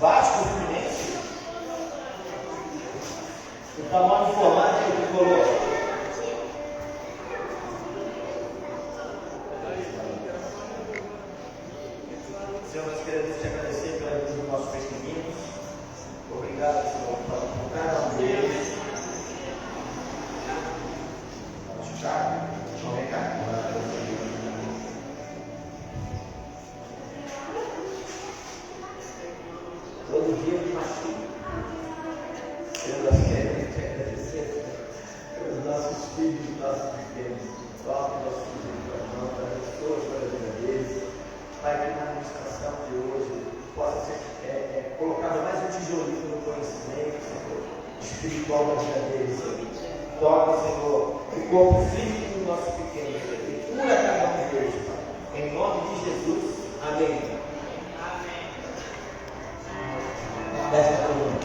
Vasco, Fluminense. O tamanho informático que colocou. Senhor, nós queremos te agradecer pela vida dos nossos pequeninos. Obrigado, Senhor, por cada um deles. Não vem cá. Todo dia me machuca. Senhor, nós queremos te agradecer pelos nossos filhos, nossos pequenos. Toque nossos filhos em tua mão, abençoa a vida deles. Pai, que na administração de hoje possa ser colocado mais um tijolinho no conhecimento, Senhor, espiritual da vida deles, Senhor. Toque, Senhor, o corpo físico do nosso pequeno, Senhor, e cura cada um deles, Pai. Em nome de Jesus, amém. Desce a coluna.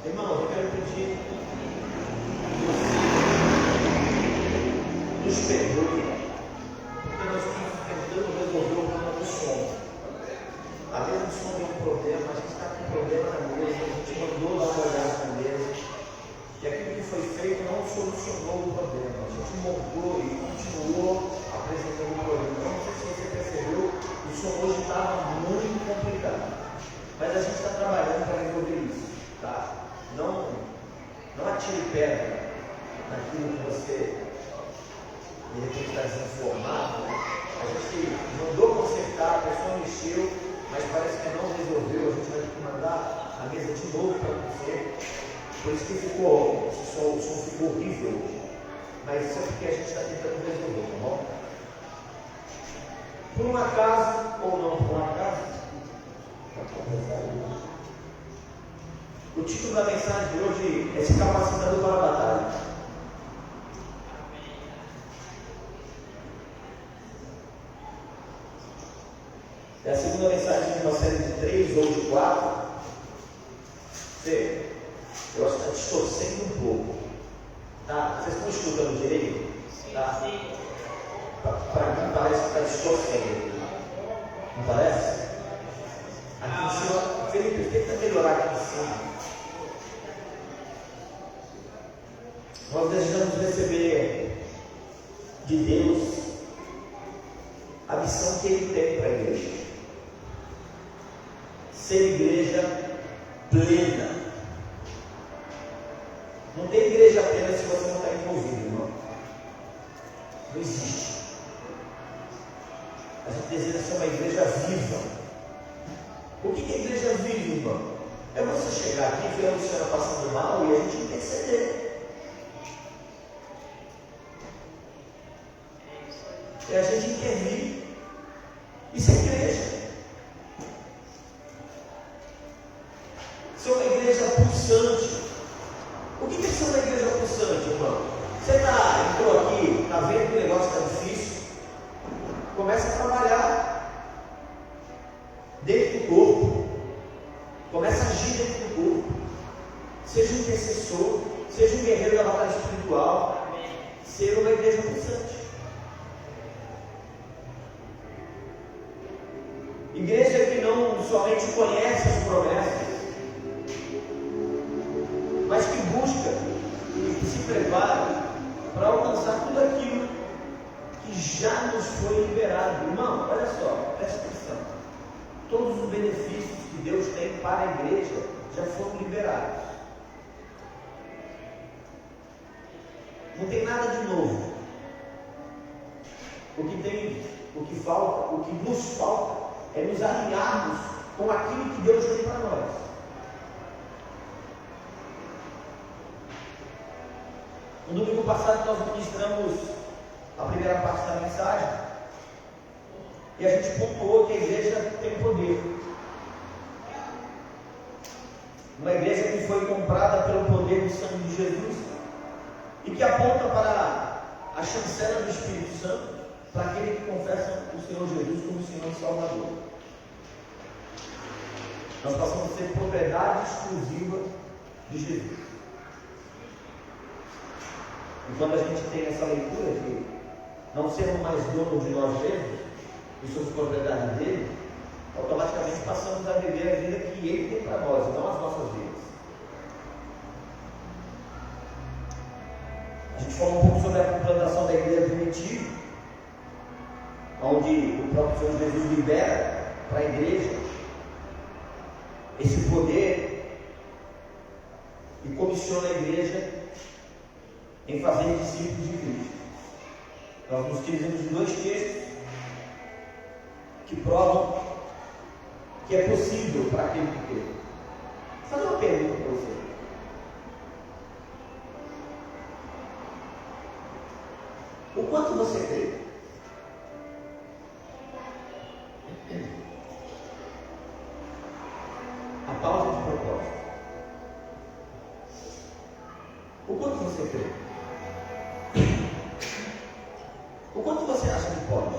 Irmão, eu quero pedir que nos perdoe, porque nós estamos tentando resolver o problema do som. A mesa do som tem um problema, a gente está com um problema na mesa, a gente mandou dar uma olhada na mesa, e aquilo que foi feito não solucionou o problema. A gente montou e continuou apresentando o problema. Não sei se você percebeu, o som hoje estava muito complicado, mas a gente está trabalhando para resolver isso, tá? Não atire pedra naquilo que você de repente está desinformado. A gente mandou consertar, a pessoa mexeu, mas parece que não resolveu. A gente vai ter que mandar a mesa de novo para você. Por isso que o som ficou horrível. Mas isso é porque a gente está tentando resolver, tá bom? Por um acaso ou não por um acaso, o título da mensagem de hoje é Se Capacitando para a Batalha. É a segunda mensagem de uma série de 3 ou de 4. Eu acho que está distorcendo um pouco. Tá? Vocês estão escutando direito? Tá? Para mim parece que está distorcendo. Não parece? Aqui em cima, Felipe, tenta melhorar aqui em cima. Nós desejamos receber de Deus a missão que Ele tem para a igreja. Ser igreja plena. Não tem igreja plena se você não está envolvido, irmão. Não existe. A gente deseja ser uma igreja viva. O que é igreja viva, irmão? É você chegar aqui e ver a Luciana passando mal e a gente interceder. É a gente intervir. Isso é igreja. Ser uma igreja pulsante. O que é ser uma igreja pulsante, irmão? Você entrou aqui, está vendo que o negócio está difícil? Começa a trabalhar dentro do corpo. Começa a agir dentro do corpo. Seja um intercessor, seja um guerreiro da batalha espiritual. Ser uma igreja pulsante. Igreja que não somente conhece as promessas, mas que busca e que se prepara para alcançar tudo aquilo que já nos foi liberado. Irmão, olha só, presta atenção. Todos os benefícios que Deus tem para a igreja já foram liberados. Não tem nada de novo. O que falta, o que nos falta é nos alinharmos com aquilo que Deus tem para nós. No domingo passado nós ministramos a primeira parte da mensagem e a gente pontuou que a igreja tem poder. Uma igreja que foi comprada pelo poder do sangue de Jesus. e que aponta para a chancela do Espírito Santo para aquele que confessa o Senhor Jesus como Senhor e Salvador. Nós passamos a ser propriedade exclusiva de Jesus. E quando a gente tem essa leitura de não sermos mais donos de nós mesmos, e somos propriedade dele, automaticamente passamos a viver a vida que ele tem para nós, e não as nossas vidas. A gente falou um pouco sobre a implantação da igreja primitiva, onde o próprio Senhor Jesus libera para a igreja esse poder e comissiona a igreja em fazer discípulos de Cristo. Nós nos utilizamos de dois textos que provam que é possível para aquele que crê. Vou fazer uma pergunta para você. O quanto você crê? A pausa de propósito. O quanto você crê? O quanto você acha que pode?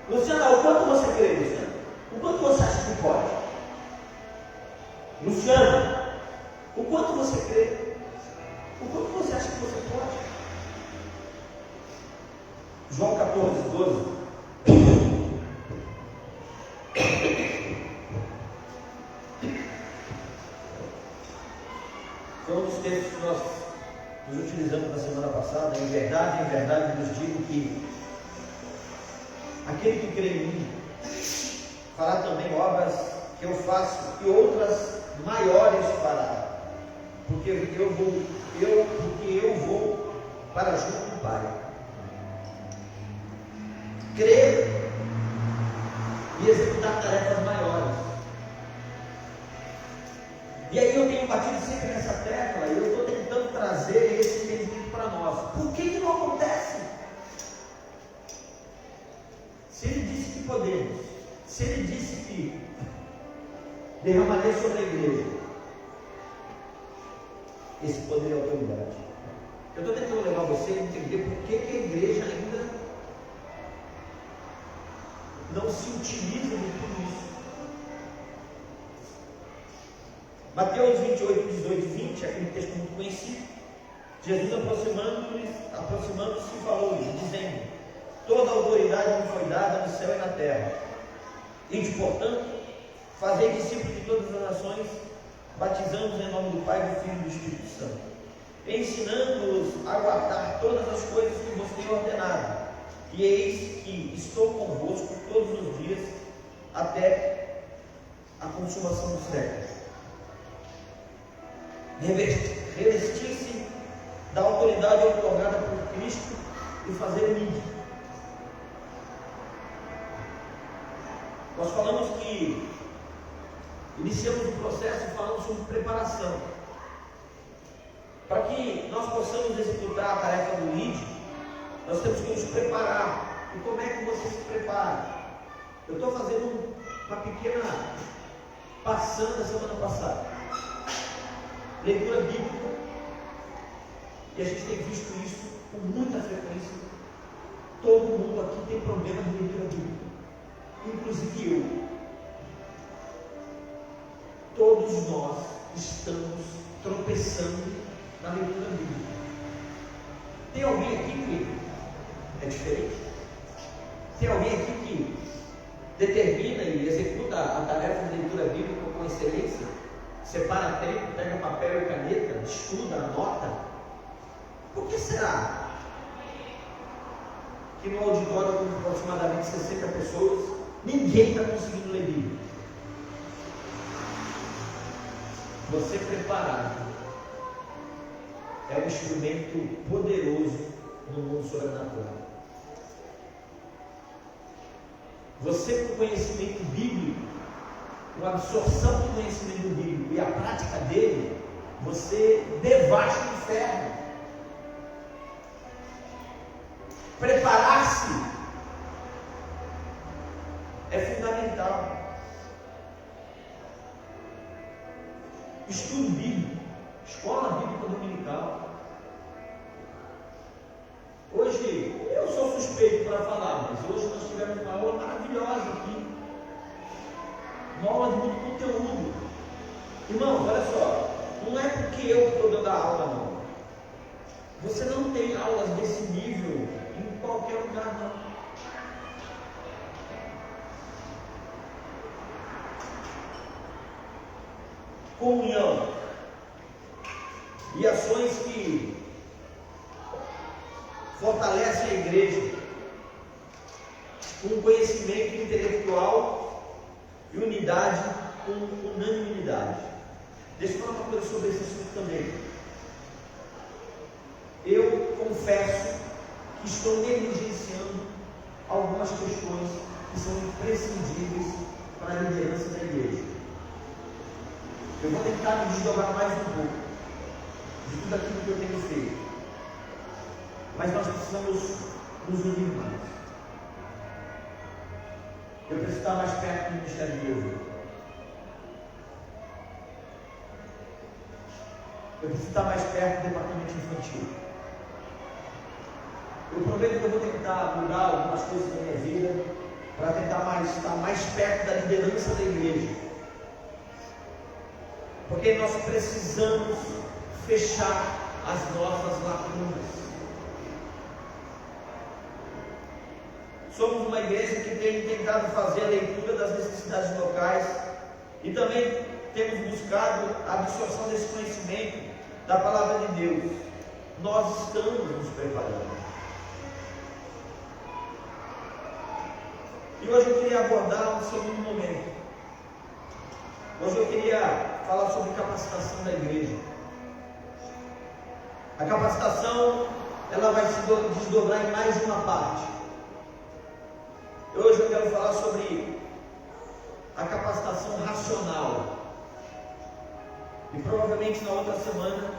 Luciana, o quanto você crê, Luciana? O quanto você acha que pode? Luciano, o quanto você crê? O quanto você acha que você pode? João 14, 12. Foi um dos textos que nós nos utilizamos na semana passada. Em verdade nos digo que aquele que crê em mim fará também obras que eu faço e outras maiores fará, porque eu vou para junto do Pai. Crer e executar tarefas maiores. E aí eu tenho batido sempre nessa tecla e eu estou tentando trazer esse entendimento para nós. Por que não acontece? Se ele disse que podemos, se ele disse que derramarei sobre a igreja esse poder e autoridade, eu estou tentando levar você a entender por que a igreja ainda não se utiliza de tudo isso. Mateus 28, 18 e 20, aquele texto muito conhecido. Jesus aproximando-se falou-lhes, dizendo: toda a autoridade me foi dada no céu e na terra. Ide, portanto, fazei discípulos de todas as nações, batizando-os em nome do Pai, do Filho e do Espírito Santo, ensinando-os a guardar todas as coisas que vos tenho ordenado. E eis que estou convosco todos os dias, até a consumação dos séculos. Revestir-se da autoridade outorgada por Cristo e fazer mídia. Nós falamos que iniciamos o processo falando sobre preparação. Para que nós possamos executar a tarefa do lead, nós temos que nos preparar. E como é que você se prepara? Eu estou fazendo uma pequena passando da semana passada. Leitura bíblica. E a gente tem visto isso com muita frequência. Todo mundo aqui tem problema de leitura bíblica. Inclusive eu. Todos nós estamos tropeçando na leitura bíblica. Tem alguém aqui que é diferente? Tem alguém aqui que determina e executa a tarefa de leitura bíblica com excelência? Separa tempo, pega papel e caneta, estuda, anota? Por que será que no auditório com aproximadamente 60 pessoas, ninguém está conseguindo ler Bíblia? Você preparado é um instrumento poderoso no mundo sobrenatural. Você com conhecimento bíblico, com a absorção do conhecimento bíblico e a prática dele, você devasta o inferno. Preparar-se é fundamental. Estudo bíblico, escola bíblica dominical, Hoje, eu sou suspeito para falar, mas hoje nós tivemos uma aula maravilhosa aqui. Uma aula de muito conteúdo. Irmão, olha só, não é porque eu estou dando a aula, não. Você não tem aulas desse nível em qualquer lugar, não. Comunhão e ações que fortalecem a igreja com conhecimento intelectual e unidade com unanimidade. Deixa eu falar uma coisa sobre esse assunto também. Eu confesso que estou negligenciando algumas questões que são imprescindíveis para a liderança da igreja. Eu vou tentar me desdobrar mais um pouco de tudo aquilo que eu tenho feito, mas nós precisamos nos unir mais. Eu preciso estar mais perto do ministério de Deus. Eu preciso estar mais perto do departamento infantil. Eu prometo que eu vou tentar mudar algumas coisas da minha vida para tentar estar mais perto da liderança da igreja. Porque nós precisamos fechar as nossas lacunas. Somos uma igreja que tem tentado fazer a leitura das necessidades locais e também temos buscado a absorção desse conhecimento da palavra de Deus. Nós estamos nos preparando. E hoje eu queria abordar um segundo momento. Hoje eu queria falar sobre capacitação da igreja. A capacitação, ela vai se desdobrar em mais de uma parte. Hoje eu quero falar sobre a capacitação racional. E provavelmente na outra semana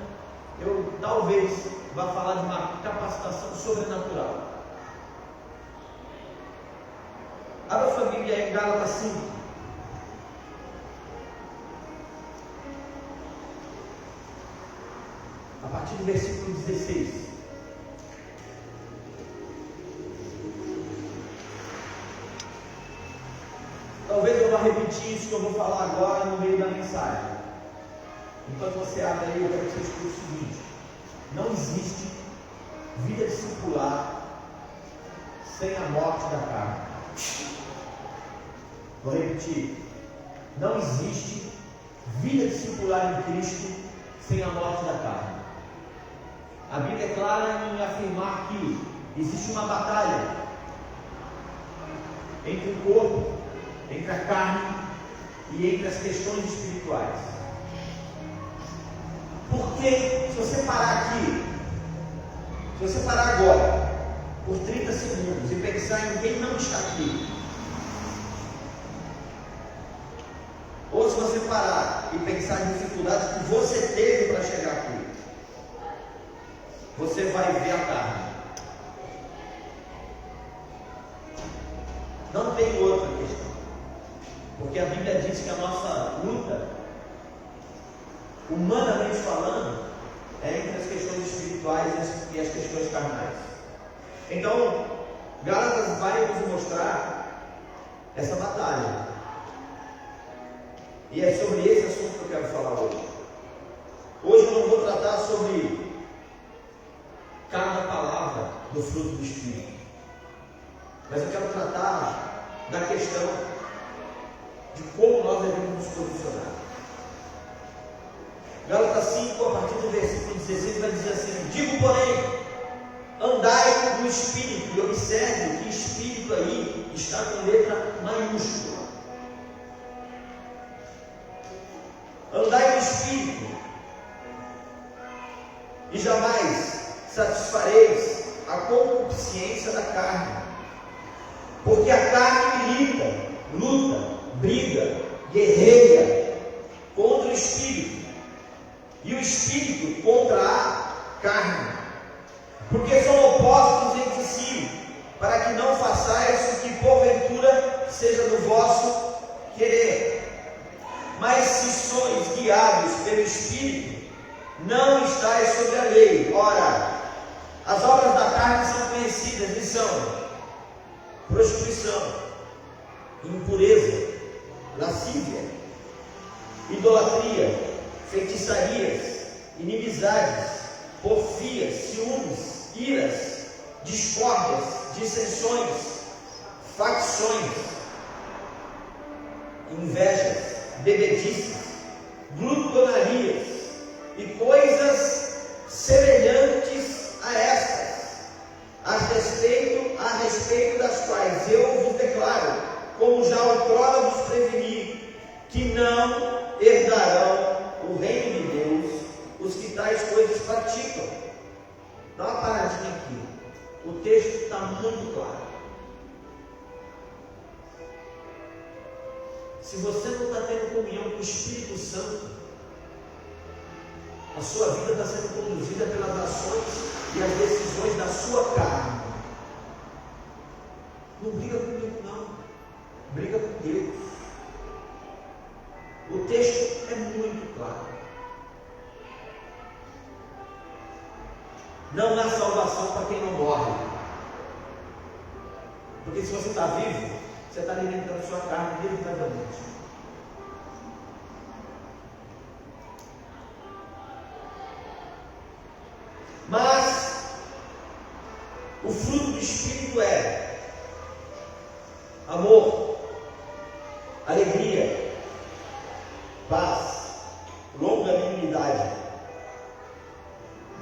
eu talvez vá falar de uma capacitação sobrenatural. Abra sua Bíblia em Gálatas 5. A partir do versículo 16. Talvez eu vá repetir isso que eu vou falar agora no meio da mensagem. Enquanto você abre aí, eu quero que você escute o seguinte: não existe vida discipular sem a morte da carne. Vou repetir: não existe vida discipular em Cristo sem a morte da carne. A Bíblia é clara em afirmar que existe uma batalha entre o corpo, entre a carne e entre as questões espirituais. Porque se você parar aqui, se você parar agora por 30 segundos e pensar em quem não está aqui, ou se você parar e pensar em dificuldades que você teve para chegar aqui, você vai ver a carne. Não tem outra questão. Porque a Bíblia diz que a nossa luta, humanamente falando, é entre as questões espirituais e as questões carnais. Então, Gálatas vai nos mostrar essa batalha. E é sobre esse assunto que eu quero falar hoje. Hoje eu não vou tratar sobre cada palavra do fruto do Espírito, mas eu quero tratar da questão de como nós devemos nos posicionar. Gálatas 5, a partir do versículo 16, vai dizer assim: digo, porém, andai no Espírito, e observe que Espírito aí está com letra maiúscula. Andai no Espírito, e jamais satisfareis a concupiscência da carne, porque a carne milita, luta, briga, guerreia contra o Espírito, e o Espírito contra a carne, porque são opostos entre si, para que não façais o que porventura seja do vosso querer. Mas se sois guiados pelo Espírito, não estáis sobre a lei. Ora, As obras da carne são conhecidas e são prostituição, impureza, lascívia, idolatria, feitiçarias, inimizades, porfias, ciúmes, iras, discórdias, dissensões, facções, invejas, bebedices, glutonarias e coisas semelhantes a estas, a respeito das quais eu vos declaro, como já outrora vos preveni, que não herdarão o reino de Deus os que tais coisas praticam. Dá uma paradinha aqui. O texto está muito claro. Se você não está tendo comunhão com o Espírito Santo, a sua vida está sendo conduzida pelas ações e as decisões da sua carne. Não briga comigo, não. Briga com Deus. O texto é muito claro. Não há salvação para quem não morre. Porque se você está vivo, você está alimentando a sua carne deliberadamente. Mas o fruto do Espírito é amor, alegria, paz, longanimidade,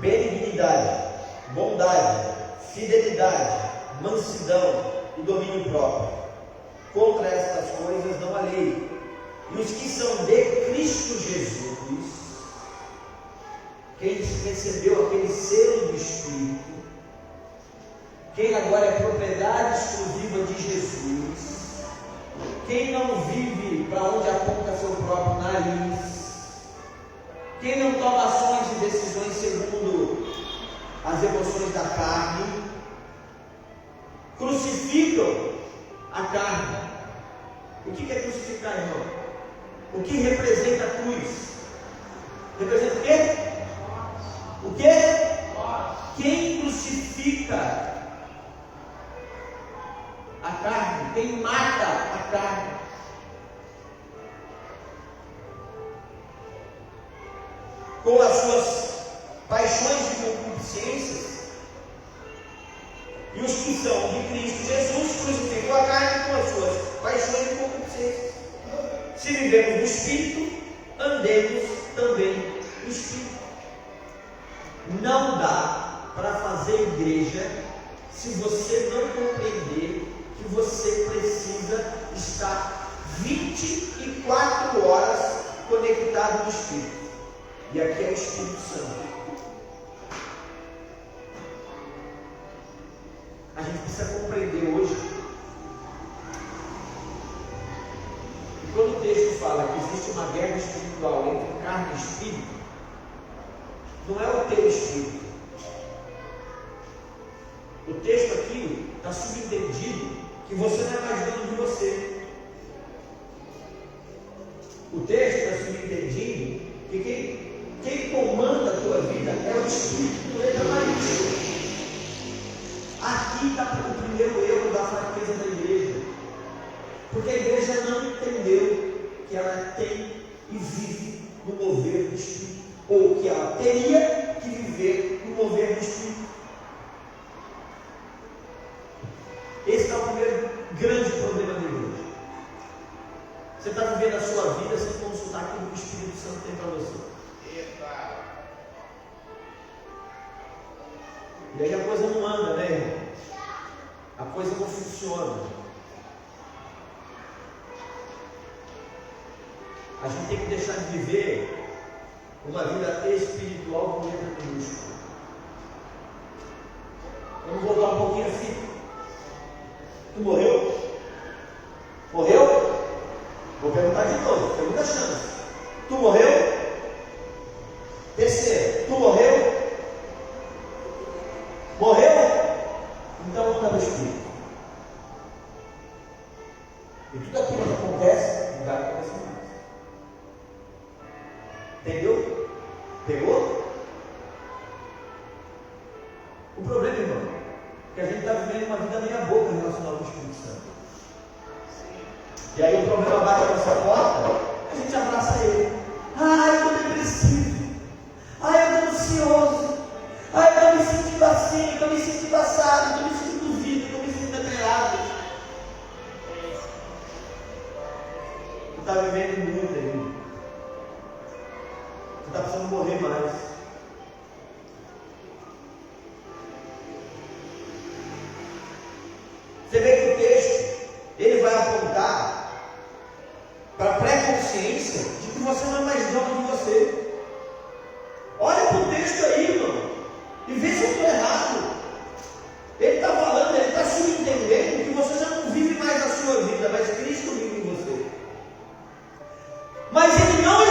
benignidade, bondade, fidelidade, mansidão e domínio próprio. Contra estas coisas não há lei. E os que são de Cristo Jesus, quem recebeu aquele selo do Espírito, quem agora é propriedade exclusiva de Jesus, quem não vive para onde aponta seu próprio nariz, quem não toma ações e decisões segundo as emoções da carne, crucificam a carne. O que é crucificar, irmão? O que representa a cruz? Representa o quê? O quê? Quem crucifica a carne, quem mata a carne, com as suas paixões e concupiscências, e os que são de Cristo Jesus crucificam a carne com as suas paixões e concupiscências. Se vivemos no Espírito, andemos também no Espírito. Não dá para fazer igreja se você não compreender que você precisa estar 24 horas conectado no Espírito. E aqui é o Espírito Santo. A gente precisa compreender hoje que quando o texto fala que existe uma guerra espiritual entre carne e espírito, não é o teu espírito. O texto aqui está subentendido que você não é mais dono de você. O texto está subentendido que quem comanda a tua vida é o Espírito da Maria. Aqui está o primeiro erro da fraqueza da igreja, porque a igreja não entendeu que ela tem e vive no mover do Espírito, ou que ela teria que viver no mover do Espírito. Esse é o primeiro grande problema da igreja. Você está vivendo a sua vida sem consultar aquilo que o Espírito Santo tem para você. E aí a coisa não anda, né, irmão? A coisa não funciona. A gente tem que deixar de viver uma vida espiritual com letra minúscula. Vamos voltar um pouquinho assim. Tu morreu? Morreu? Vou perguntar de novo, segunda chance. Tu morreu? Terceiro, tu morreu? Morreu? Então anda no Espírito. E tudo aquilo que acontece, não vai acontecer mais. Entendeu? Pegou? Porque a gente está vivendo uma vida meia boca relacionada com o Espírito Santo. E aí o problema bate a nossa porta, a gente abraça ele. Eu estou depressivo. Eu estou ansioso. Eu estou me sentindo assim, estou me sentindo assado, estou me sentindo duvido, estou me sentindo atrelado. Tu está vivendo muito aí. Tu está precisando morrer mais. Você vê que o texto, ele vai apontar para a pré-consciência de que você não é mais dono de você. Olha para o texto aí, irmão, e vê se eu estou errado. Ele está falando, ele está subentendendo que você já não vive mais a sua vida, mas Cristo vive em você. Mas ele não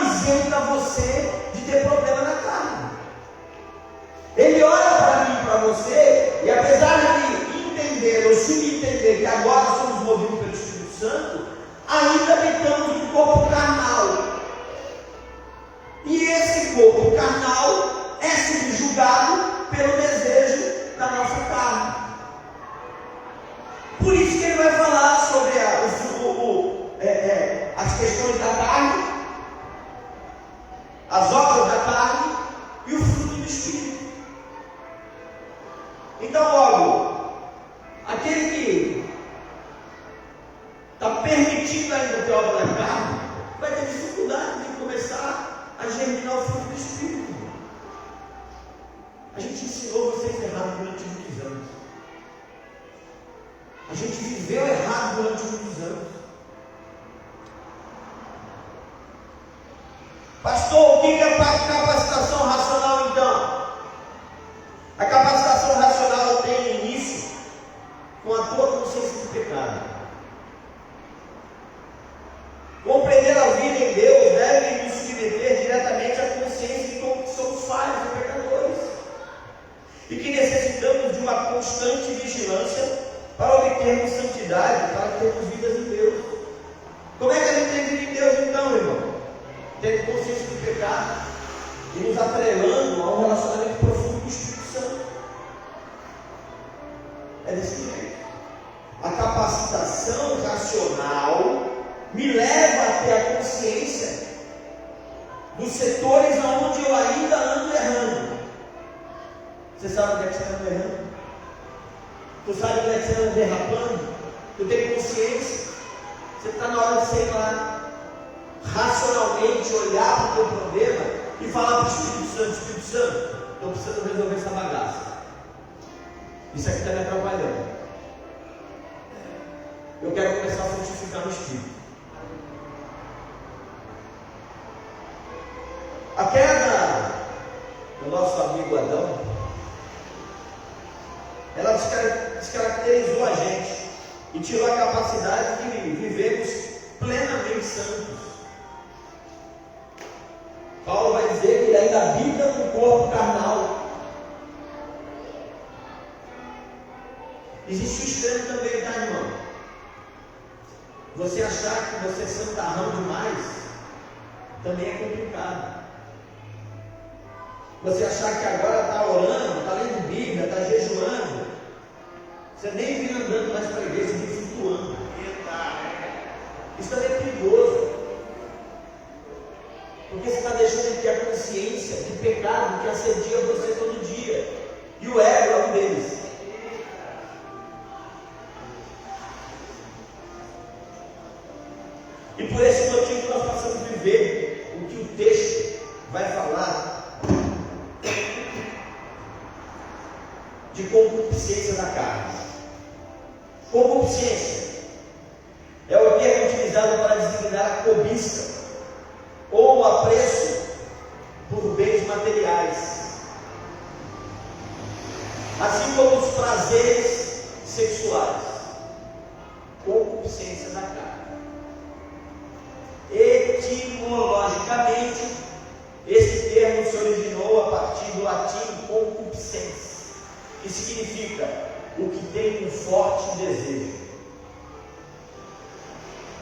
isenta você de ter problema na carne. Ele olha para mim e para você, e apesar de entender ou subentender que agora somos movidos pelo Espírito Santo, ainda habitamos um corpo carnal. E esse corpo carnal é subjugado pelo desejo da nossa carne. Por isso que ele vai falar sobre as questões da carne, as obras da carne e o fruto do Espírito. Então, logo, aquele que está permitindo ainda ter obra da carne, vai ter dificuldade de começar a germinar o fruto do Espírito. A gente ensinou vocês errado durante muitos anos. A gente viveu errado durante muitos anos. Pastor, o que é capacitação racional então? A capacitação racional tem início com a tua consciência de pecado. Compreender a vida em Deus deve nos submeter diretamente à consciência de que somos falhos e pecadores, e que necessitamos de uma constante vigilância para obtermos santidade, para termos vidas em Deus. Como é que a gente tem vida em Deus então, irmão? Tendo consciência do pecado e nos atrelando a um relacionamento profundo com o Espírito Santo. É desse jeito. A capacitação racional me leva a ter a consciência dos setores onde eu ainda ando errando. Você sabe onde é que você anda errando? Tu sabe onde é que você anda derrapando? Tu tem consciência? Você está na hora de sei lá, racionalmente olhar para o teu problema e falar para o Espírito Santo, estou precisando resolver essa bagaça. Isso aqui está me atrapalhando. Eu quero começar a frutificar no Espírito. A queda do nosso amigo Adão, ela descaracterizou a gente e tirou a capacidade de vivermos plenamente santos. Paulo vai dizer que ele ainda habita no corpo carnal. Existe o extremo também, tá, irmão? Você achar que você é santarrão demais também é complicado. Você achar que agora está orando, está lendo Bíblia, está jejuando, você nem vem andando mais para a igreja, vem flutuando. Isso também é perigoso. Porque você está deixando de ter a consciência de pecado que assedia você todo dia. E o ego é um deles. E por esse motivo nós passamos a viver o que o texto vai falar de concupiscência da carne. Concupiscência é o termo utilizado para designar a cobiça ou o apreço por bens materiais, assim como os prazeres sexuais. Concupiscência da carne. Etimologicamente, esse termo se originou a partir do latim concupiscens, que significa o que tem um forte desejo,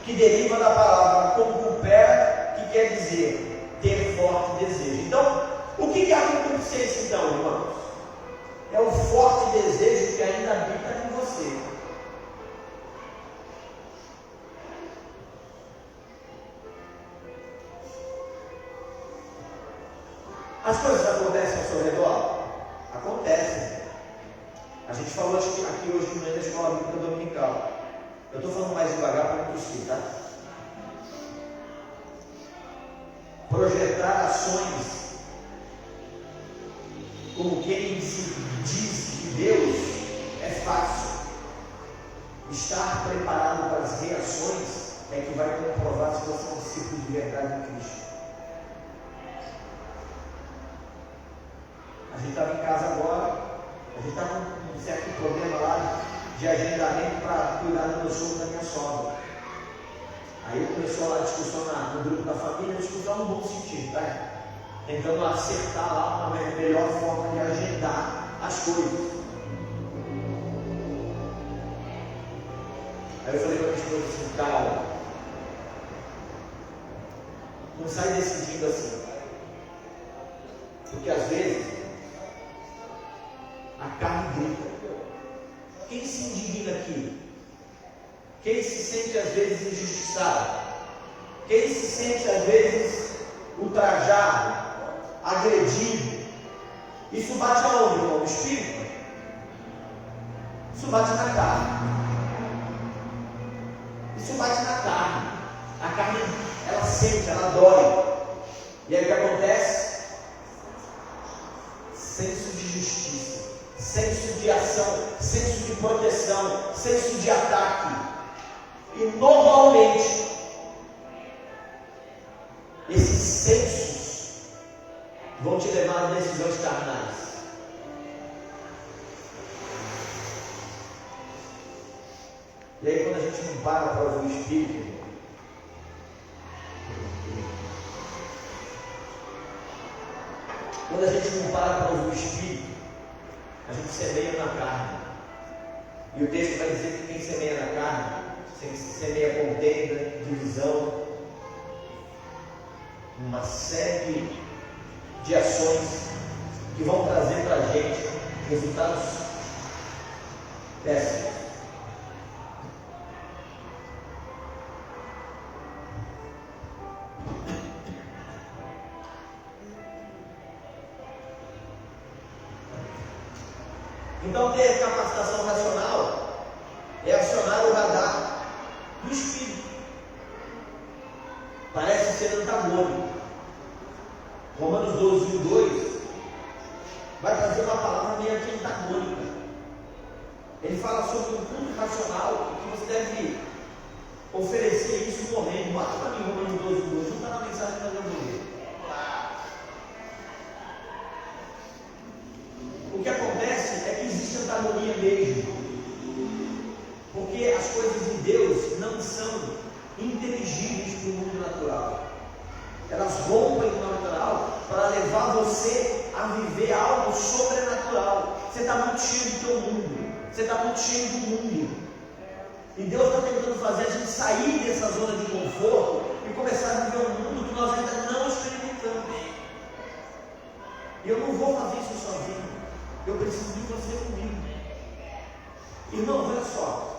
que deriva da palavra concupere, que quer dizer ter forte desejo. Então, o que é a concupiscência então, irmãos? é o forte desejo que ainda habita em você. As coisas acontecem ao seu redor? Acontecem. A gente falou aqui hoje de manhã da escola bíblica dominical. Eu estou falando mais devagar para não tossir, tá? Projetar ações como quem se diz de Deus é fácil. Estar preparado para as reações é que vai comprovar se você é um discípulo de verdade de Cristo. A gente estava em casa agora, a gente estava com um certo problema lá de agendamento para cuidar do meu sogro e da minha sogra. Aí começou lá a discussão no grupo da família, discussão no bom sentido, tá? Tentando acertar lá uma melhor forma de agendar as coisas. Aí eu falei para a minha esposa assim, calma, não sai decidindo assim, porque às vezes a carne grita. Quem se indigna aqui? Quem se sente às vezes injustiçado? Quem se sente às vezes ultrajado, agredido? Isso bate aonde, irmão? No espírito? Isso bate na carne. Isso bate na carne. A carne, ela sente, ela dói. E aí o que acontece? Senso de justiça, senso de ação, senso de proteção, senso de ataque. E normalmente esses sensos vão te levar a decisões carnais. E aí quando a gente não para ouvir o Espírito, quando a gente não para ouvir o Espírito, a gente semeia na carne. E o texto vai dizer que quem semeia na carne semeia contenda, divisão, uma série de ações que vão trazer para a gente resultados péssimos. Então, ter capacitação racional é acionar o radar do Espírito. Parece ser antagônico. Romanos 12:2 vai trazer uma palavra meio que antagônica. Ele fala sobre um culto racional que você deve oferecer isso morrendo. Bota para mim Romanos 12:2. Não está na mensagem que nós vamos ler. O que acontece é que existe antagonia mesmo. Porque as coisas de Deus não são inteligíveis para o mundo natural. Elas rompem o natural para levar você a viver algo sobrenatural. Você está muito cheio do teu mundo. Você está muito cheio do mundo. E Deus está tentando fazer a gente sair dessa zona de conforto e começar a viver um mundo que nós ainda não experimentamos. E eu não vou fazer isso sozinho. Eu preciso de você comigo. Irmão, olha só.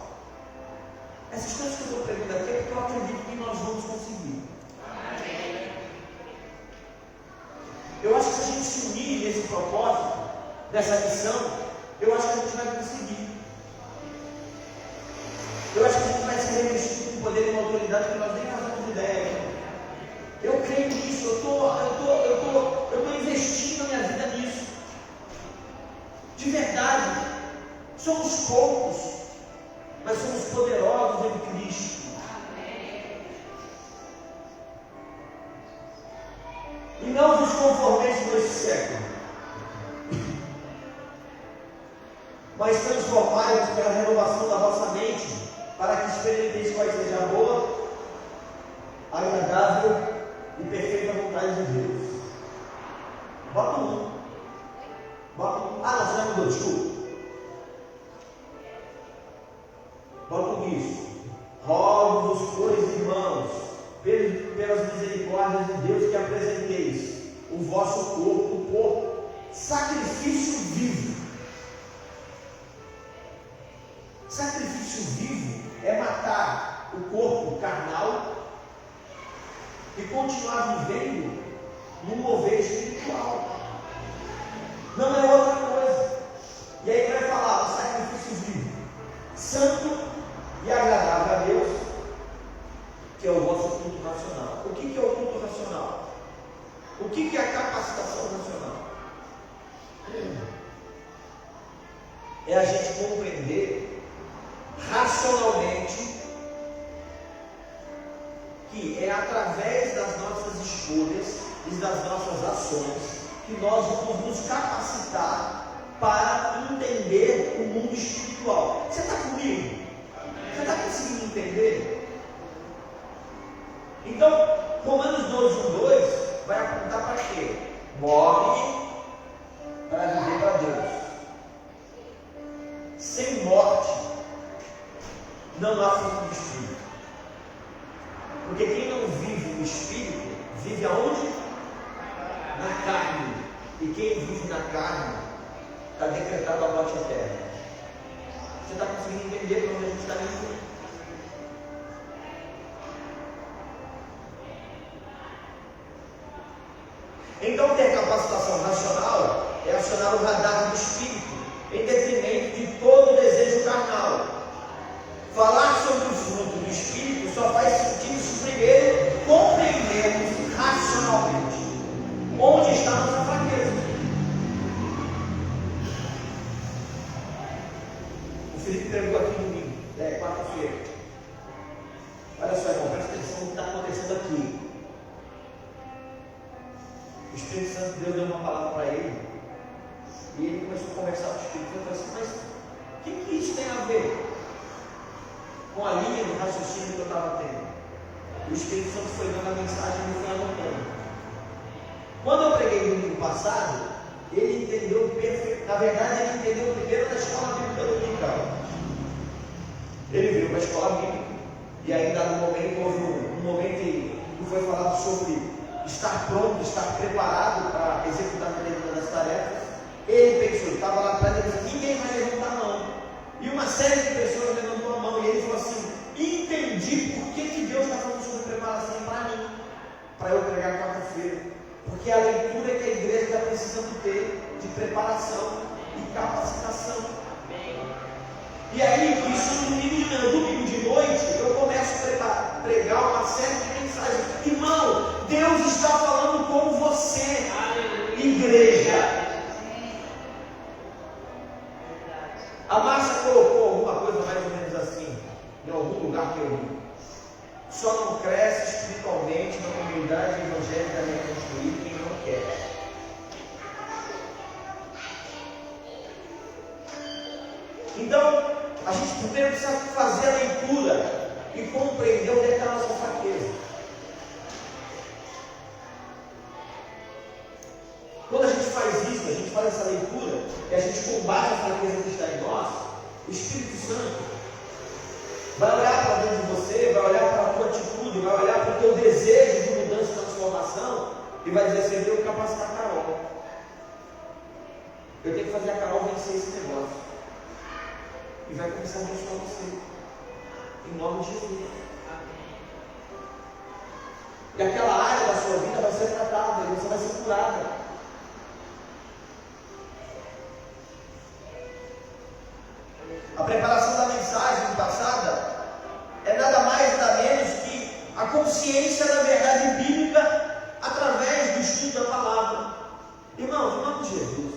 Essas coisas que eu estou pregando aqui é porque eu acredito que nós vamos conseguir. Amém. Eu acho que se a gente se unir nesse propósito, nessa missão, eu acho que a gente vai conseguir. Eu acho que a gente vai ser revestido com poder e uma autoridade que nós nem fazemos ideia. Eu creio nisso, eu estou investindo a minha vida nisso. De verdade, somos poucos, mas somos poderosos em Cristo. E não vos conformeis com esse século, mas transformai-vos pela renovação da vossa mente, para que experimenteis qual seja a boa, agradável e perfeita vontade de Deus. Bota um. Ah, não, você já mudou, desculpa. Bota isso. Rogo-vos, pois, irmãos, pelas misericórdias de Deus, que apresenteis o vosso corpo por sacrifício vivo, O que é a capacitação nacional? É a gente compreender racionalmente que é através das nossas escolhas e das nossas ações que nós vamos nos capacitar para entender o mundo espiritual. Você está comigo? Você está conseguindo entender? Então, Romanos 12:2 vai apontar para quê? Morre para viver para Deus. Sem morte não há fruto do Espírito. Porque quem não vive no Espírito, vive aonde? Na carne. E quem vive na carne, está decretado a morte eterna. Você está conseguindo entender para onde a gente está indo? Então, ter capacitação racional é acionar o radar do Espírito, em detrimento de todo desejo carnal. Falar sobre o fruto do Espírito só faz sentido se primeiro compreendermos racionalmente onde está a nossa fraqueza. O Felipe pregou aqui domingo, quarta-feira. Olha só, irmão, presta atenção no que está acontecendo aqui. O Espírito Santo Deus deu uma palavra para ele, e ele começou a conversar com o Espírito Santo e falou assim: mas o que isso tem a ver com a linha do raciocínio que eu estava tendo? O Espírito Santo foi dando a mensagem e me foi anotando. Quando eu preguei no domingo passado, ele entendeu perfeito. Na verdade, ele entendeu primeiro na escola bíblica dominical. Ele veio para a escola bíblica, e ainda no momento houve um momento que foi falado sobre estar pronto, estar preparado para executar cada uma das tarefas. Ele pensou, ele estava lá atrás e disse: ninguém vai levantar a mão. E uma série de pessoas levantou a mão, e ele falou assim: entendi por que Deus está falando sobre preparação para mim, para eu pregar quarta-feira. Porque a leitura que a igreja está precisando ter de preparação e capacitação. E aí, isso no domingo de noite, eu começo a pregar uma série de mensagens. Irmão, Deus está falando com você, igreja. A Márcia colocou alguma coisa mais ou menos assim, em algum lugar que eu li. Só não cresce espiritualmente na comunidade evangélica reconstruída quem não quer. Então, a gente primeiro precisa fazer a leitura e compreender onde é que está a nossa fraqueza. Quando a gente faz isso, a gente faz essa leitura e a gente combate a fraqueza que está em nós, o Espírito Santo vai olhar para dentro de você, vai olhar para a tua atitude, vai olhar para o teu desejo de mudança e transformação e vai dizer assim: eu tenho que capacitar a Carol. Eu tenho que fazer a Carol vencer esse negócio. E vai começar a abençoar você. Em nome de Jesus. E aquela área da sua vida vai ser tratada, e você vai ser curada. A preparação da mensagem passada é nada mais, nada menos que a consciência da verdade bíblica através do estudo da palavra. Irmãos, em nome de Jesus,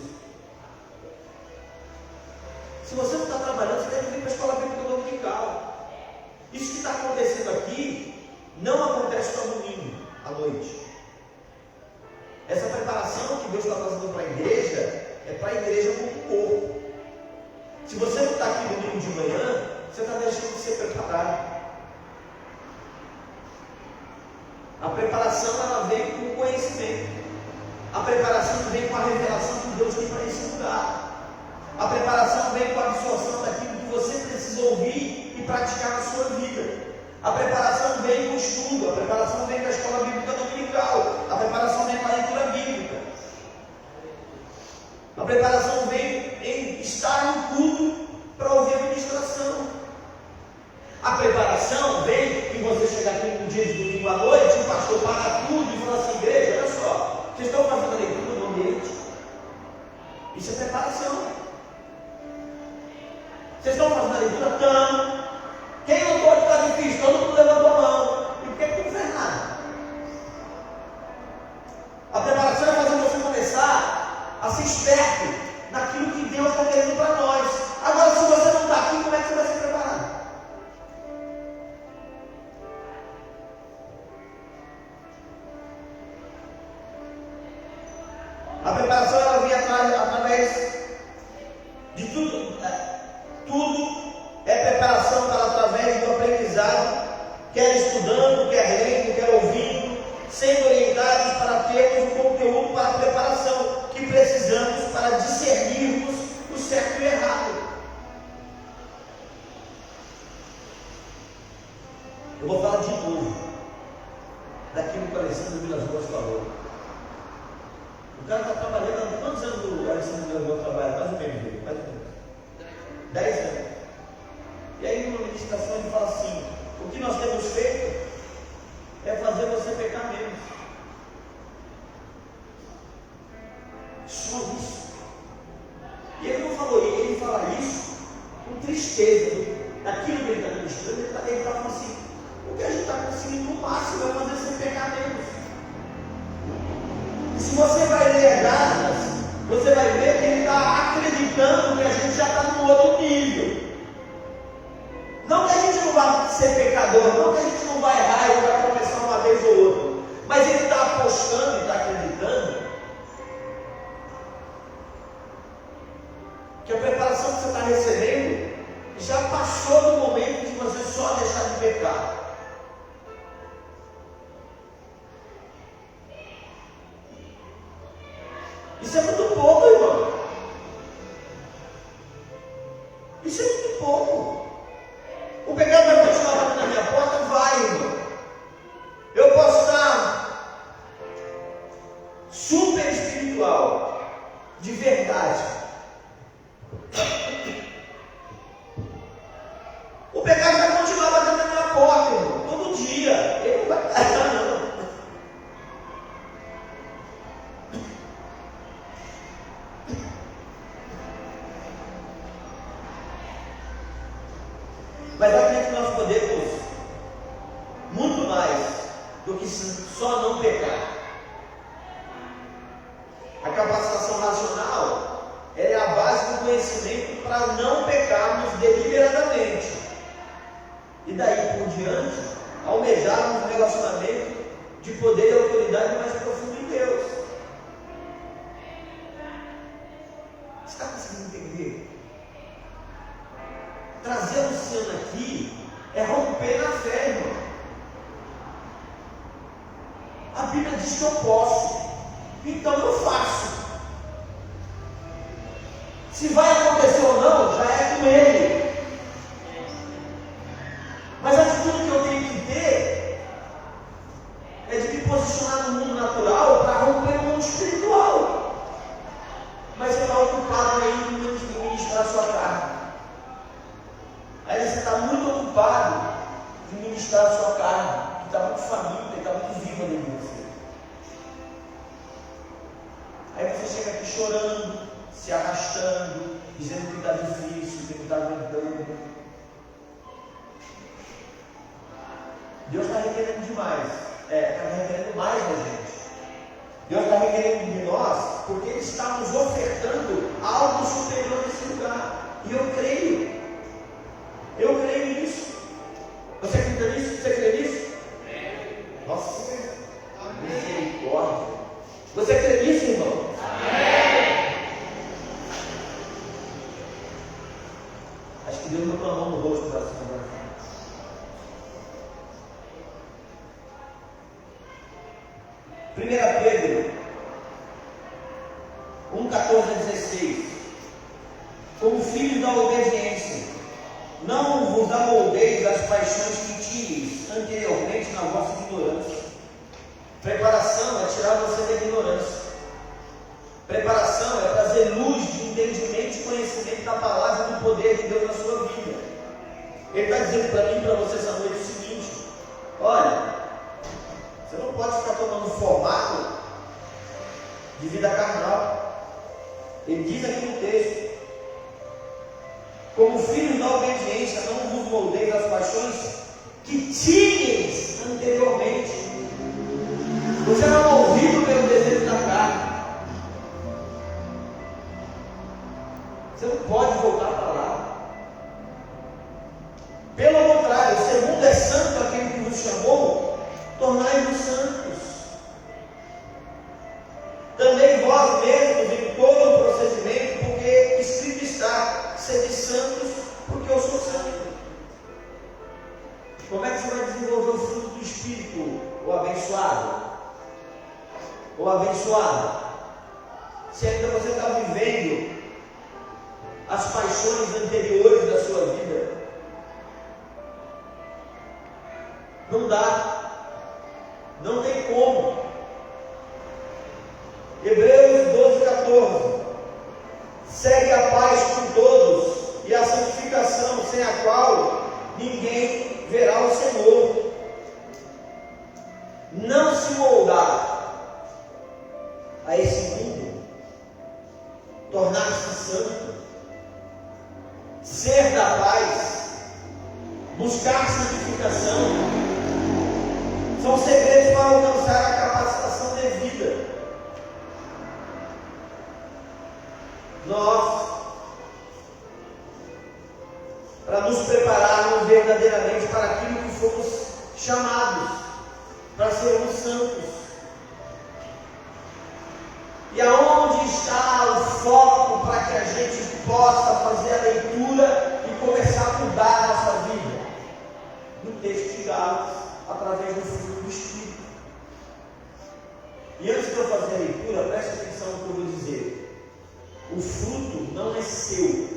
se você não está trabalhando, você deve vir para a escola bíblica dominical. Isso que está acontecendo aqui não acontece só domingo à noite. Essa preparação que Deus está fazendo para a igreja é para a igreja como corpo. Se você não está aqui domingo de manhã, você está deixando de ser preparado. A preparação, ela vem com o conhecimento. A preparação vem com a revelação que Deus tem para esse lugar. A preparação vem com a absorção daquilo que você precisa ouvir e praticar na sua vida. A preparação vem com o estudo. A preparação vem com a escola bíblica dominical. A preparação vem com a leitura bíblica. A preparação vem em estar no culto para ouvir a ministração. A preparação vem em você chegar aqui no dia de domingo à noite, o pastor para tudo e fala assim: igreja, olha só, vocês estão fazendo a leitura no ambiente? Isso é preparação. Vocês estão fazendo a leitura? Estão. Quem não pode estar difícil? Todo mundo levantou a mão. E por que não fez nada? A preparação a ser esperto naquilo que Deus está querendo para nós. Agora, se você não está aqui, como é que você vai se preparar? A preparação ela vem através de tudo. Tudo é preparação para através do aprendizado, quer estudando, quer lendo, quer ouvindo, sendo orientados para termos o conteúdo para a preparação que precisamos para discernirmos o certo e o errado. Eu vou falar de novo daquilo que o Alessandro Vilas Boas falou. O cara está trabalhando há quantos anos o Alessandro Vilas Boas trabalha? Mais ou menos, mais ou menos. 10 anos. E aí, numa ministração, ele fala assim: o que nós temos feito é fazer você pecar menos. Só isso. E ele não falou, ele fala isso com tristeza. Daquilo que ele está ministrando, ele está falando assim: o que a gente está conseguindo no máximo é fazer você pecar menos. E se você vai ler Gálatas, você vai ver que ele está acreditando que a gente já está num outro nível. Não que a gente não vai ser pecador, não que a gente não vai errar e vai tropeçar uma vez ou outra, mas ele está apostando e está acreditando que a preparação que você está recebendo já passou do momento de você só deixar de pecar. Isso é muito pouco, irmão. Isso é muito pouco. O pecado vai continuar batendo na minha porta? Vai, irmão. Eu posso estar super espiritual, de verdade. O pecado vai continuar batendo na minha porta, irmão. Todo dia. Ele não vai parar, não. Mas acredito que nós podemos muito mais do que só não pecar. A capacitação racional é a base do conhecimento para não pecarmos deliberadamente. E daí por diante, almejarmos um relacionamento de poder e autoridade mais profundo em Deus. Você está conseguindo entender? Trazer a Luciana aqui é romper na fé, irmão. A Bíblia diz que eu posso, então eu faço. Se vai acontecer ou não, já é com ele. Mas a atitude que eu tenho que ter é de me posicionar no mundo natural para romper o mundo espiritual. Mas você está ocupado ainda em ministrar a sua carne. Aí você está muito ocupado de ministrar a sua carne, que está muito faminta, está muito viva dentro de você. Aí você chega aqui chorando, se arrastando, dizendo que está difícil, que não está aguentando. Deus está requerendo demais, está requerendo mais da gente. Deus está requerendo de nós, porque Ele está nos ofertando algo superior nesse lugar. E eu creio. Eu creio nisso. Você acredita nisso? Você crê nisso? Nossa, misericórdia. Você crê nisso, irmão? Acho que Deus botou a mão no rosto para cima agora. 1 Pedro 1:14-16. Como filhos da obediência, não vos amoldeis das paixões que tinhas anteriormente na vossa ignorância. Preparação é tirar você da ignorância. Preparação é trazer luz de entendimento e conhecimento da palavra e do poder de Deus na sua vida. Ele está dizendo para mim e para você essa noite o seguinte: olha, você não pode ficar tomando formato de vida carnal. Ele diz aqui no texto: como filhos da obediência, não vos moldeis das paixões que tinhas anteriormente. Você era movido pelo desejo da carne. sede santos, porque eu sou santo. Como é que você vai desenvolver o fruto do Espírito, o abençoado? Ou abençoada? Se ainda você está vivendo as paixões anteriores da sua vida, não dá, não tem como. Hebreus 12:14, segue a paz com todos e a santificação, sem a qual ninguém verá o Senhor. Não se moldar a esse mundo, tornar-se santo, ser da paz, buscar santificação, são segredos para alcançar a capacitação devida. Nós, para nos prepararmos verdadeiramente para aquilo que fomos chamados, para sermos santos. E aonde está o foco para que a gente possa fazer a leitura e começar a mudar a nossa vida? No texto de Gálatas, através do fruto do Espírito. E antes de eu fazer a leitura, preste atenção no que eu vou dizer. O fruto não é seu.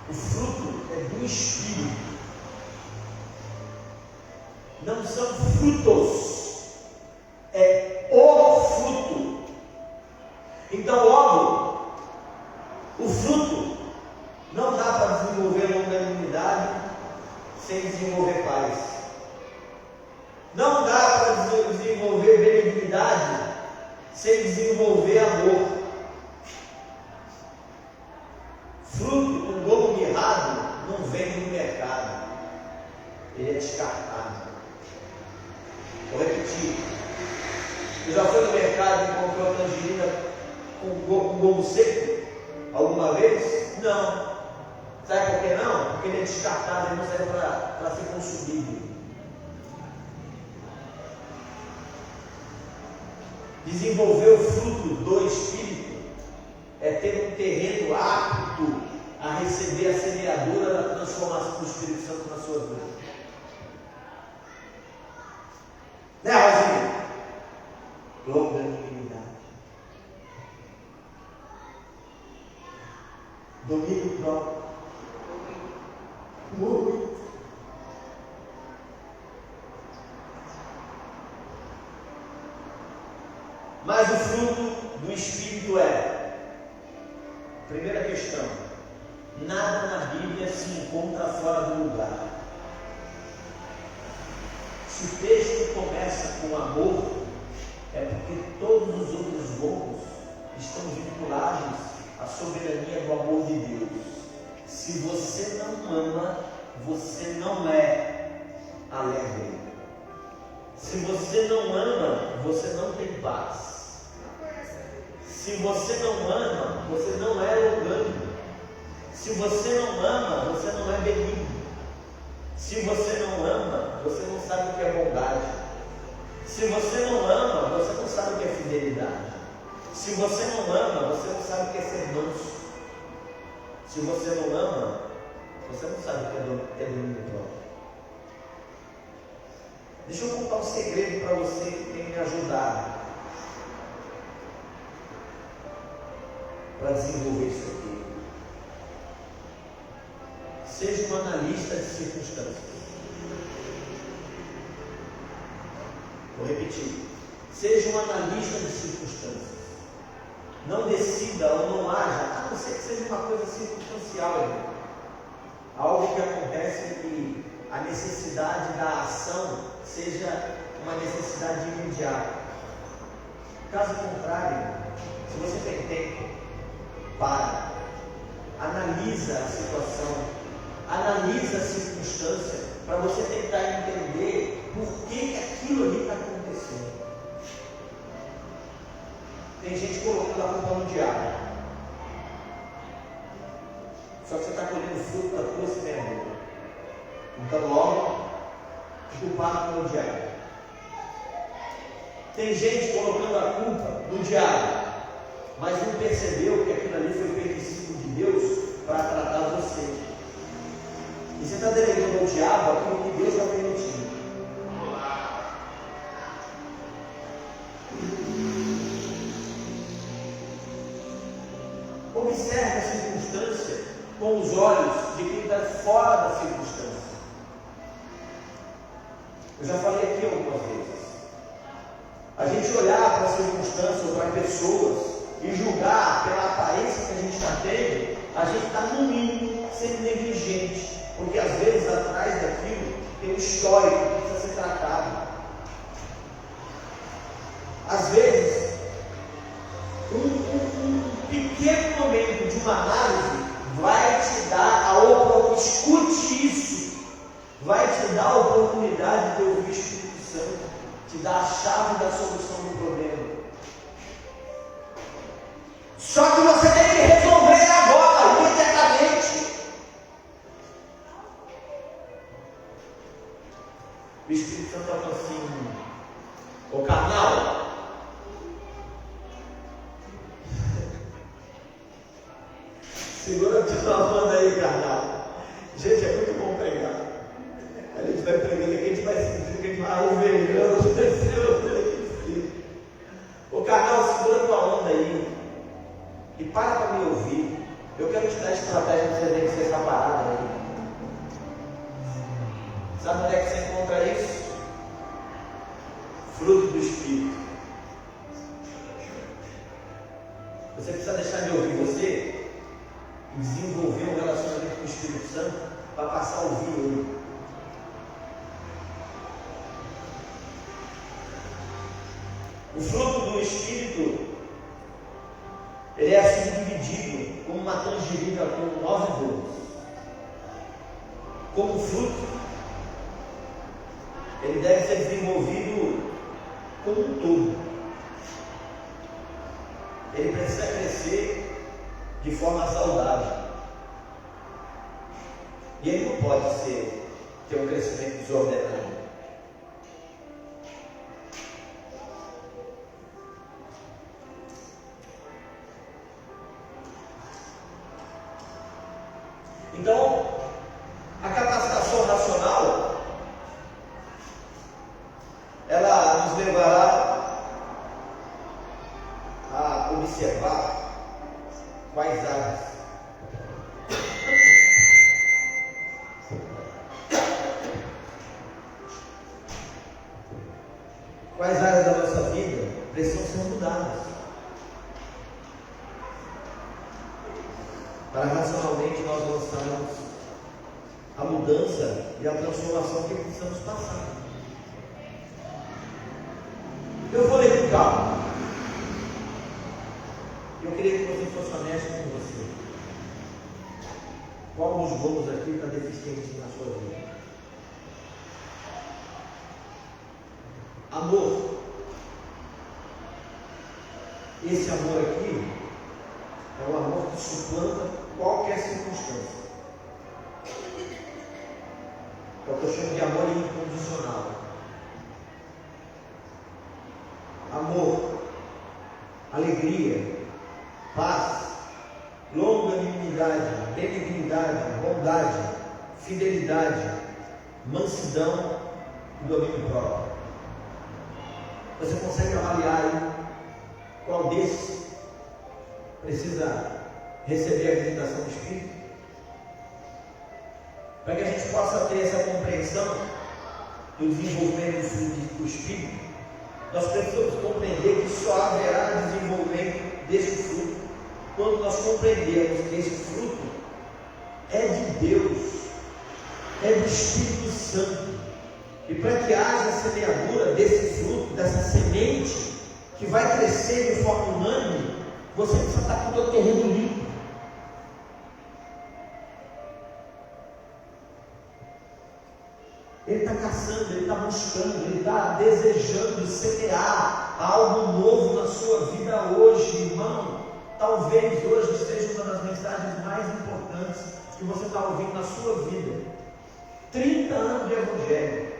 O fruto é do Espírito. Não são frutos, é o fruto. Então, logo, o fruto não dá para desenvolver longanimidade sem desenvolver paz. Não dá para desenvolver benignidade sem desenvolver amor. Fruto com gomo mirrado não vende no mercado, ele é descartado. Vou repetir. Você já foi no mercado e comprou uma tangerina com gomo seco alguma vez? Não. Sabe por que não? Porque ele é descartado, ele não serve para ser consumido. Desenvolver o fruto do Espírito é ter um terreno apto a receber a semeadura da transformação do Espírito Santo na sua vida. Né, Rosinha? Longanimidade, domínio próprio, muito. Mas o fruto do Espírito é, primeira questão, nada na Bíblia se encontra fora do lugar. Se o texto começa com amor, é porque todos os outros gomos estão vinculados à soberania do amor de Deus. Se você não ama, você não é alegre. Se você não ama, você não tem paz. Se você não ama, você não é longânimo. Se você não ama, você não é benigno. Se você não ama, você não sabe o que é bondade. Se você não ama, você não sabe o que é fidelidade. Se você não ama, você não sabe o que é ser manso. Se você não ama, você não sabe o que é domínio próprio. Deixa eu contar um segredo para você que tem me ajudado para desenvolver isso aqui. Seja um analista de circunstâncias. Vou repetir. Seja um analista de circunstâncias. Não decida ou não haja, a não ser que seja uma coisa circunstancial. Algo que acontece que a necessidade da ação seja uma necessidade imediata. Caso contrário, se você tem tempo, para, analisa a situação, analisa a circunstância, para você tentar entender por que aquilo ali está acontecendo. Tem gente colocando a culpa no diabo. Só que você está colhendo fruto da tua semeadura. Então logo, culpado pelo diabo. Tem gente colocando a culpa no diabo. mas não percebeu que aquilo ali foi permissível de Deus para tratar você. E você está delegando ao diabo aquilo que Deus está permitindo. Observe a circunstância com os olhos de quem está fora da circunstância. Eu já falei aqui algumas vezes. A gente olhar para a circunstância ou para pessoas e julgar pela aparência que a gente está tendo, a gente está no mínimo sendo negligente, porque às vezes atrás daquilo tem um histórico que precisa ser tratado. Às vezes, um pequeno momento de uma análise vai te dar a oportunidade, escute isso, vai te dar a oportunidade de ouvir o Espírito Santo, te dar a chave da solução do problema. Só que você tem que resolver agora, imediatamente. O Espírito Santo fala assim: ô carnal, segura a tua mão aí, carnal. Gente, é muito bom pregar. A gente vai pregando aqui, a gente vai sentindo que a gente vai alvejando. Ô carnal, segura a tua onda aí. E para me ouvir. Eu quero te dar a estratégia que você tem que ser essa parada aí. Sabe onde é que você encontra isso? Fruto do Espírito. Você precisa deixar de ouvir você e desenvolver um relacionamento com o Espírito Santo para passar a ouvir ele. O fruto do Espírito, ele é subdividido como uma tangerina com 9 bolos. Como fruto, ele deve ser desenvolvido como um todo. Ele precisa crescer de forma saudável. E ele não pode ter um crescimento desordenado. Então, a capacitação racional, ela nos levará a observar quais áreas da nossa vida precisam ser mudadas para racionalmente nós lançarmos a mudança e a transformação que precisamos passar. Eu vou ler com calma. Eu queria que você fosse honesto com você. Qual dos bolos aqui está deficiente na sua vida? Amor. Esse amor aqui é o amor que suplanta qualquer circunstância. É o que eu chamo de amor incondicional. Amor, alegria, paz, longanimidade, benignidade, bondade, fidelidade, mansidão e domínio próprio. Você consegue avaliar aí qual desses precisa receber a visitação do Espírito? Para que a gente possa ter essa compreensão do desenvolvimento do fruto do Espírito, nós precisamos compreender que só haverá desenvolvimento desse fruto quando nós compreendermos que esse fruto é de Deus, é do Espírito Santo. E para que haja a semeadura desse fruto, dessa semente que vai crescer de forma unânime, você precisa estar com o teu terreno limpo. Ele está caçando, ele está buscando, ele está desejando semear algo novo na sua vida hoje, irmão. Talvez hoje seja uma das mensagens mais importantes que você está ouvindo na sua vida. 30 anos de Evangelho.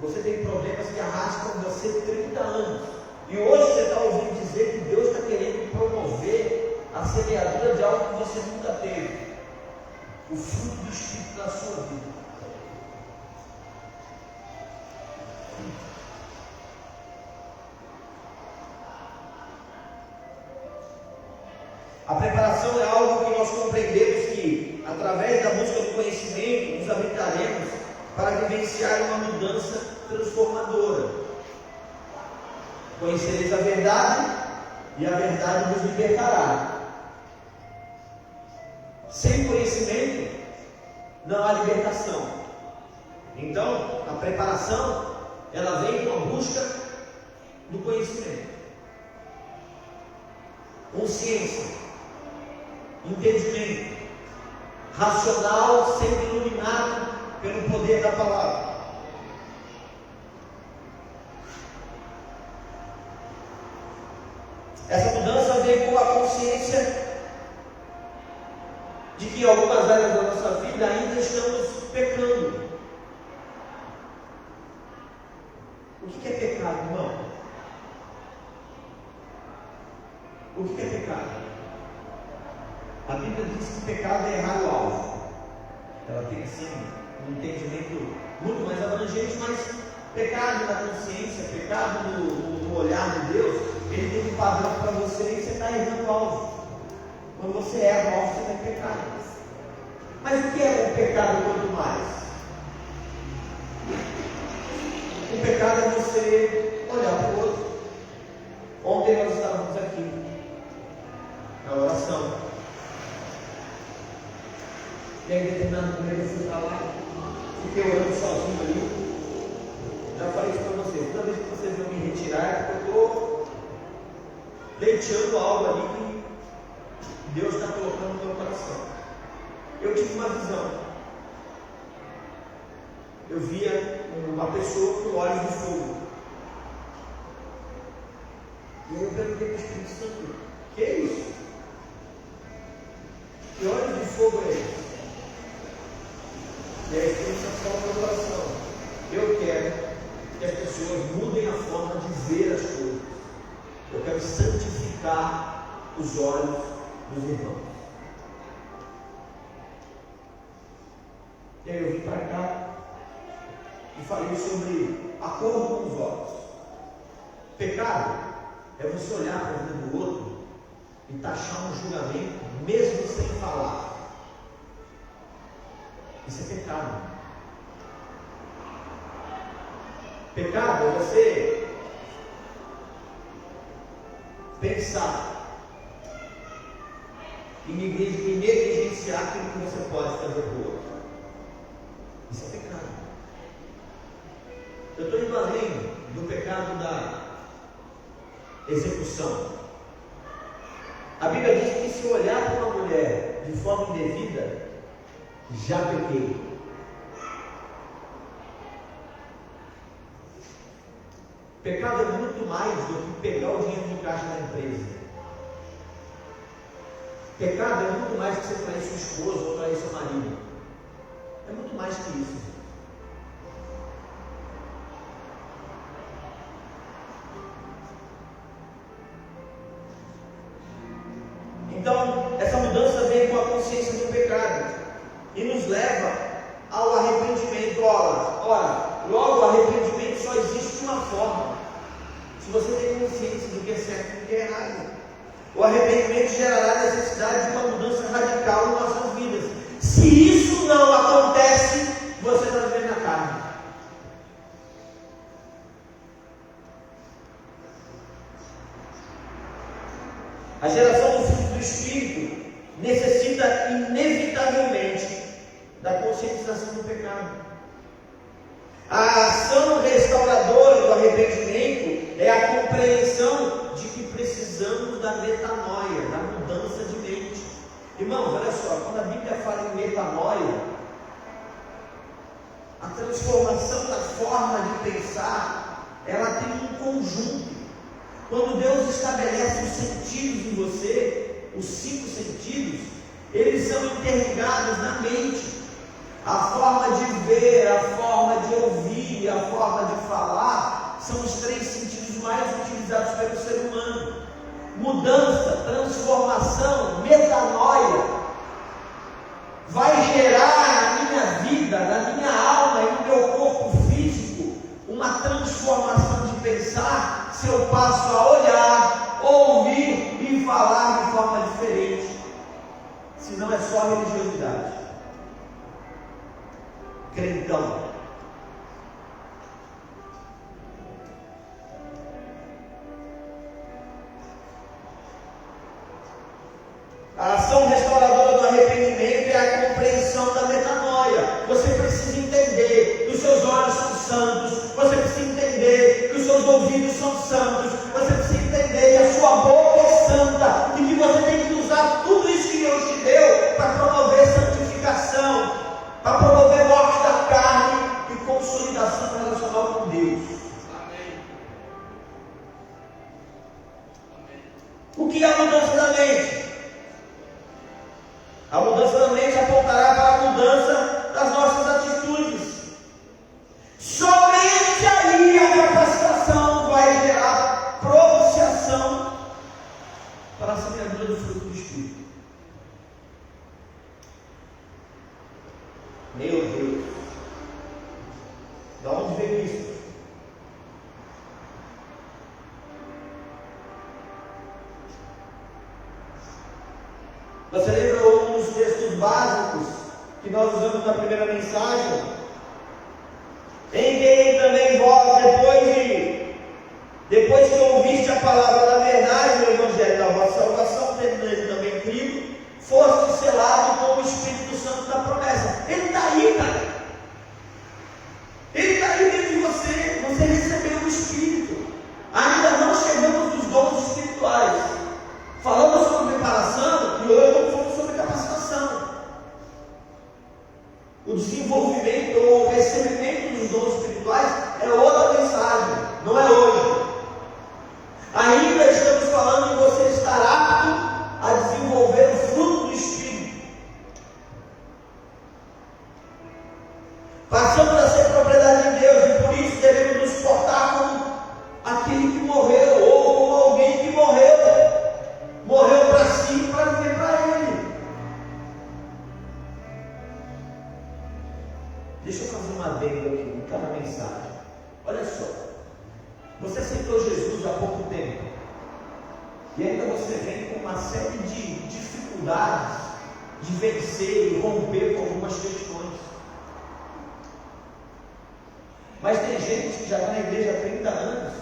Você tem problemas que arrastam você 30 anos. E hoje você está ouvindo dizer que Deus está querendo promover a semeadura de algo que você nunca teve. O fruto do Espírito da sua vida. A preparação é algo que nós compreendemos que, através da busca do conhecimento, nos habilitaremos para vivenciar uma mudança transformadora. Conhecereis a verdade e a verdade vos libertará. Sem conhecimento não há libertação. Então, a preparação, ela vem com a busca do conhecimento. Consciência, entendimento, racional, sempre iluminado pelo poder da palavra. Essa mudança vem com a consciência de que em algumas áreas da nossa vida ainda estamos pecando. O que é pecado, irmão? O que é pecado? A Bíblia diz que pecado é errar o alvo. Ela tem assim um entendimento muito mais abrangente, mas pecado na consciência, pecado no olhar de Deus, ele tem um padrão para você e você está errando o alvo. Quando você erra o alvo, você está em pecado. Mas o que é o pecado quanto mais? O pecado é você olhar para o outro. Ontem nós estávamos aqui na oração. E aí, em determinado momento, eu fui para lá, fiquei orando sozinho ali. Já falei isso para vocês. Toda vez que vocês vão me retirar, é porque eu estou pleiteando algo ali que Deus está colocando no meu coração. Eu tive uma visão. Eu via uma pessoa com olhos de fogo. E aí eu perguntei para o Espírito Santo: que é isso? Que olhos de fogo é esse? E aí o Espírito Santo falou no meu coração: eu quero que as pessoas mudem a forma de ver as coisas. Eu quero santificar os olhos dos irmãos. E aí eu vim para cá e falei sobre acordo com os olhos. Pecado é você olhar para a vida do outro e taxar um julgamento, mesmo sem falar. Isso é pecado. Pecado é você pensar e negligenciar aquilo que você pode fazer para o outro. Isso é pecado. Eu estou indo além do pecado da execução. A Bíblia diz que se eu olhar para uma mulher de forma indevida, já pequei. Pecado é muito mais do que pegar o dinheiro do caixa da empresa. Pecado é muito mais que você trair sua esposa ou trair seu marido. É muito mais que isso. Então, essa mudança vem com a consciência do pecado e nos leva ao arrependimento. Ora, logo o arrependimento só existe de uma forma: se você tem consciência do que é certo e do que é errado. O arrependimento gerará a necessidade de uma mudança radical em nossas vidas. Se isso não acontece, você está vivendo na carne. A geração do fruto do Espírito necessita inevitavelmente da conscientização do pecado. A ação restauradora do arrependimento é a compreensão de que precisamos da metanoia, da mudança de mente. Irmãos, olha só, quando a Bíblia fala em metanoia, a transformação da forma de pensar, ela tem um conjunto. Quando Deus estabelece os sentidos em você, os 5 sentidos, eles são interligados na mente. A forma de ver, a forma de ouvir, a forma de falar, são os 3 sentidos mais utilizados pelo ser humano. Mudança, transformação, metanoia, vai gerar na minha vida, na minha alma e no meu corpo físico uma transformação de pensar, se eu passo a olhar, ouvir e falar de forma diferente. Se não é só religiosidade. Crentão. A ação restauradora do arrependimento é a compreensão da metanoia. Você precisa entender que os seus olhos são santos, você precisa entender que os seus ouvidos são santos, você precisa entender que a sua boca é santa e que você tem que usar tudo isso que Deus te deu para promover santificação, para promover morte da carne e consolidação relacional com Deus. O que é a mudança da mente? A mudança da mente apontará para a mudança das nossas atitudes. Somente aí a capacitação vai gerar propiciação para a semeadura do fruto do Espírito. Meu Deus! De onde veio isso? Você lembra um dos textos básicos que nós usamos na primeira mensagem? Em quem também vós, depois que ouviste a palavra da verdade, o evangelho da vossa salvação, tendo nele também crido, foste selado com o Espírito Santo da promessa. Ele está aí, cara. Ele está aí dentro de você. Você recebeu o Espírito. Ainda não chegamos nos dons espirituais. Falamos sobre preparação e hoje estamos falando sobre capacitação. O desenvolvimento ou o recebimento dos dons espirituais é outra mensagem, não é hoje. Ainda estamos falando de você estar apto a desenvolver o fruto do Espírito. Passamos a ser propriedade de Deus e por isso devemos nos portar como aquele que morreu ou como alguém que morreu para si para viver para Ele. Deixa eu fazer uma adendo aqui em cada mensagem. Olha só, você aceitou Jesus há pouco tempo e ainda você vem com uma série de dificuldades de vencer e romper com algumas questões. Mas tem gente que já está na igreja há 30 anos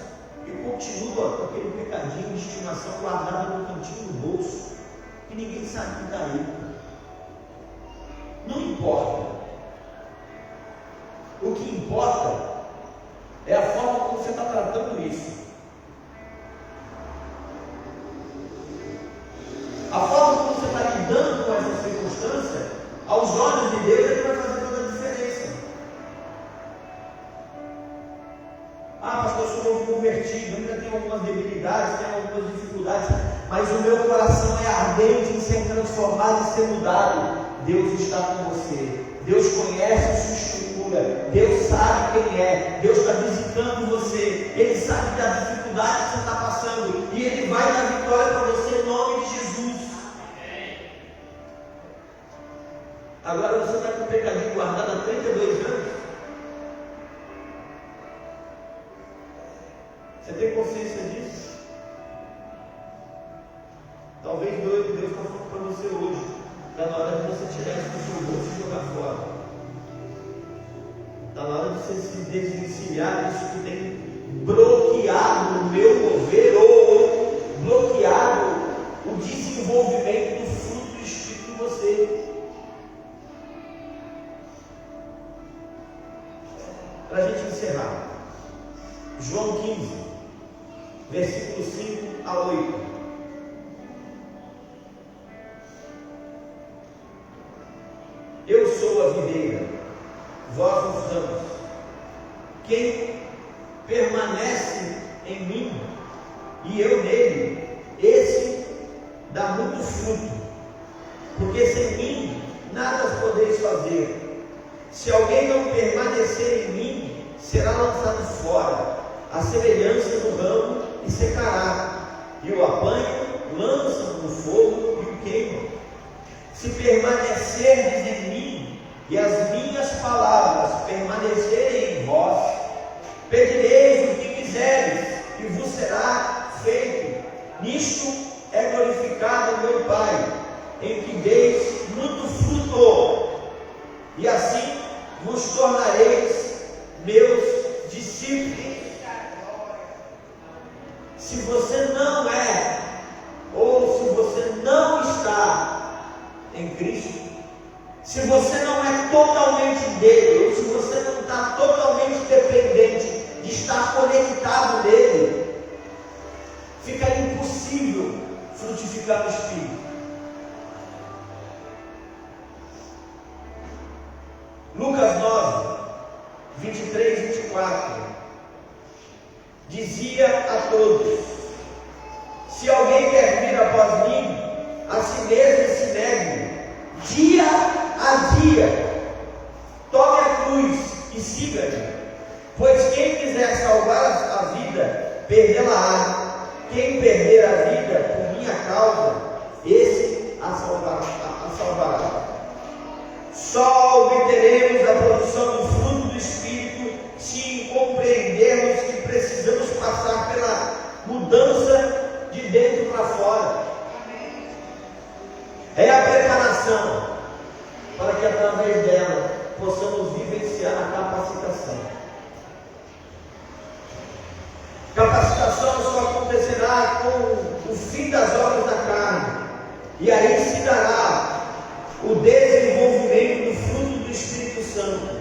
e continua com aquele pecadinho de estimação guardado no cantinho do bolso, que ninguém sabe que está aí. Não importa. O que importa é a forma como você está tratando isso. A forma como você está lidando com essa circunstância, aos olhos de Deus, ele vai fazer toda a diferença. Ah, pastor, eu sou novo convertido, ainda tenho algumas debilidades, tenho algumas dificuldades, mas o meu coração é ardente em ser transformado e ser mudado. Deus está com você. Deus conhece a sua estrutura. Deus sabe quem é. Deus está visitando você. Ele sabe da dificuldade que você está passando. E Ele vai dar vitória para você em nome de Jesus. Agora você está com o pecadinho guardado há 32 anos. Você tem consciência disso? Talvez Deus está falando para você hoje. Está na hora de você tirar isso do seu bolso e jogar fora. Está na hora de você se desvencilhar disso que tem bloqueado o meu mover ou bloqueado o desenvolvimento do fruto do Espírito em você. Para a gente encerrar, João 15, versículo 5 a 8. Eu sou a videira, vós os ramos. Quem permanece em mim e eu nele, esse dá muito fruto, porque sem mim nada podeis fazer. Se alguém não permanecer em mim, será lançado fora, à semelhança do ramo Se permanecerdes em mim e as minhas palavras permanecerem em vós, pedireis o que quiseres e vos será feito. Nisto é glorificado meu Pai, em que deis muito fruto, e assim vos tornareis meus discípulos. Se você não é, ou se você não está em Cristo, se você não é totalmente dele, ou se você não está totalmente dependente de estar conectado nele, fica impossível frutificar no Espírito. Lucas 9, 23 e 24 dizia a todos: se alguém quer vir após mim, a si mesmo se negue, dia a dia, tome a cruz e siga-me. Pois quem quiser salvar a vida, perdê-la-á. Quem perder a vida por minha causa, esse a salvará. Só obteremos a produção do fruto do Espírito se compreendermos que precisamos passar pela mudança de dentro para fora. É a preparação para que através dela possamos vivenciar a capacitação. Capacitação só acontecerá com o fim das obras da carne, e aí se dará o desenvolvimento do fruto do Espírito Santo.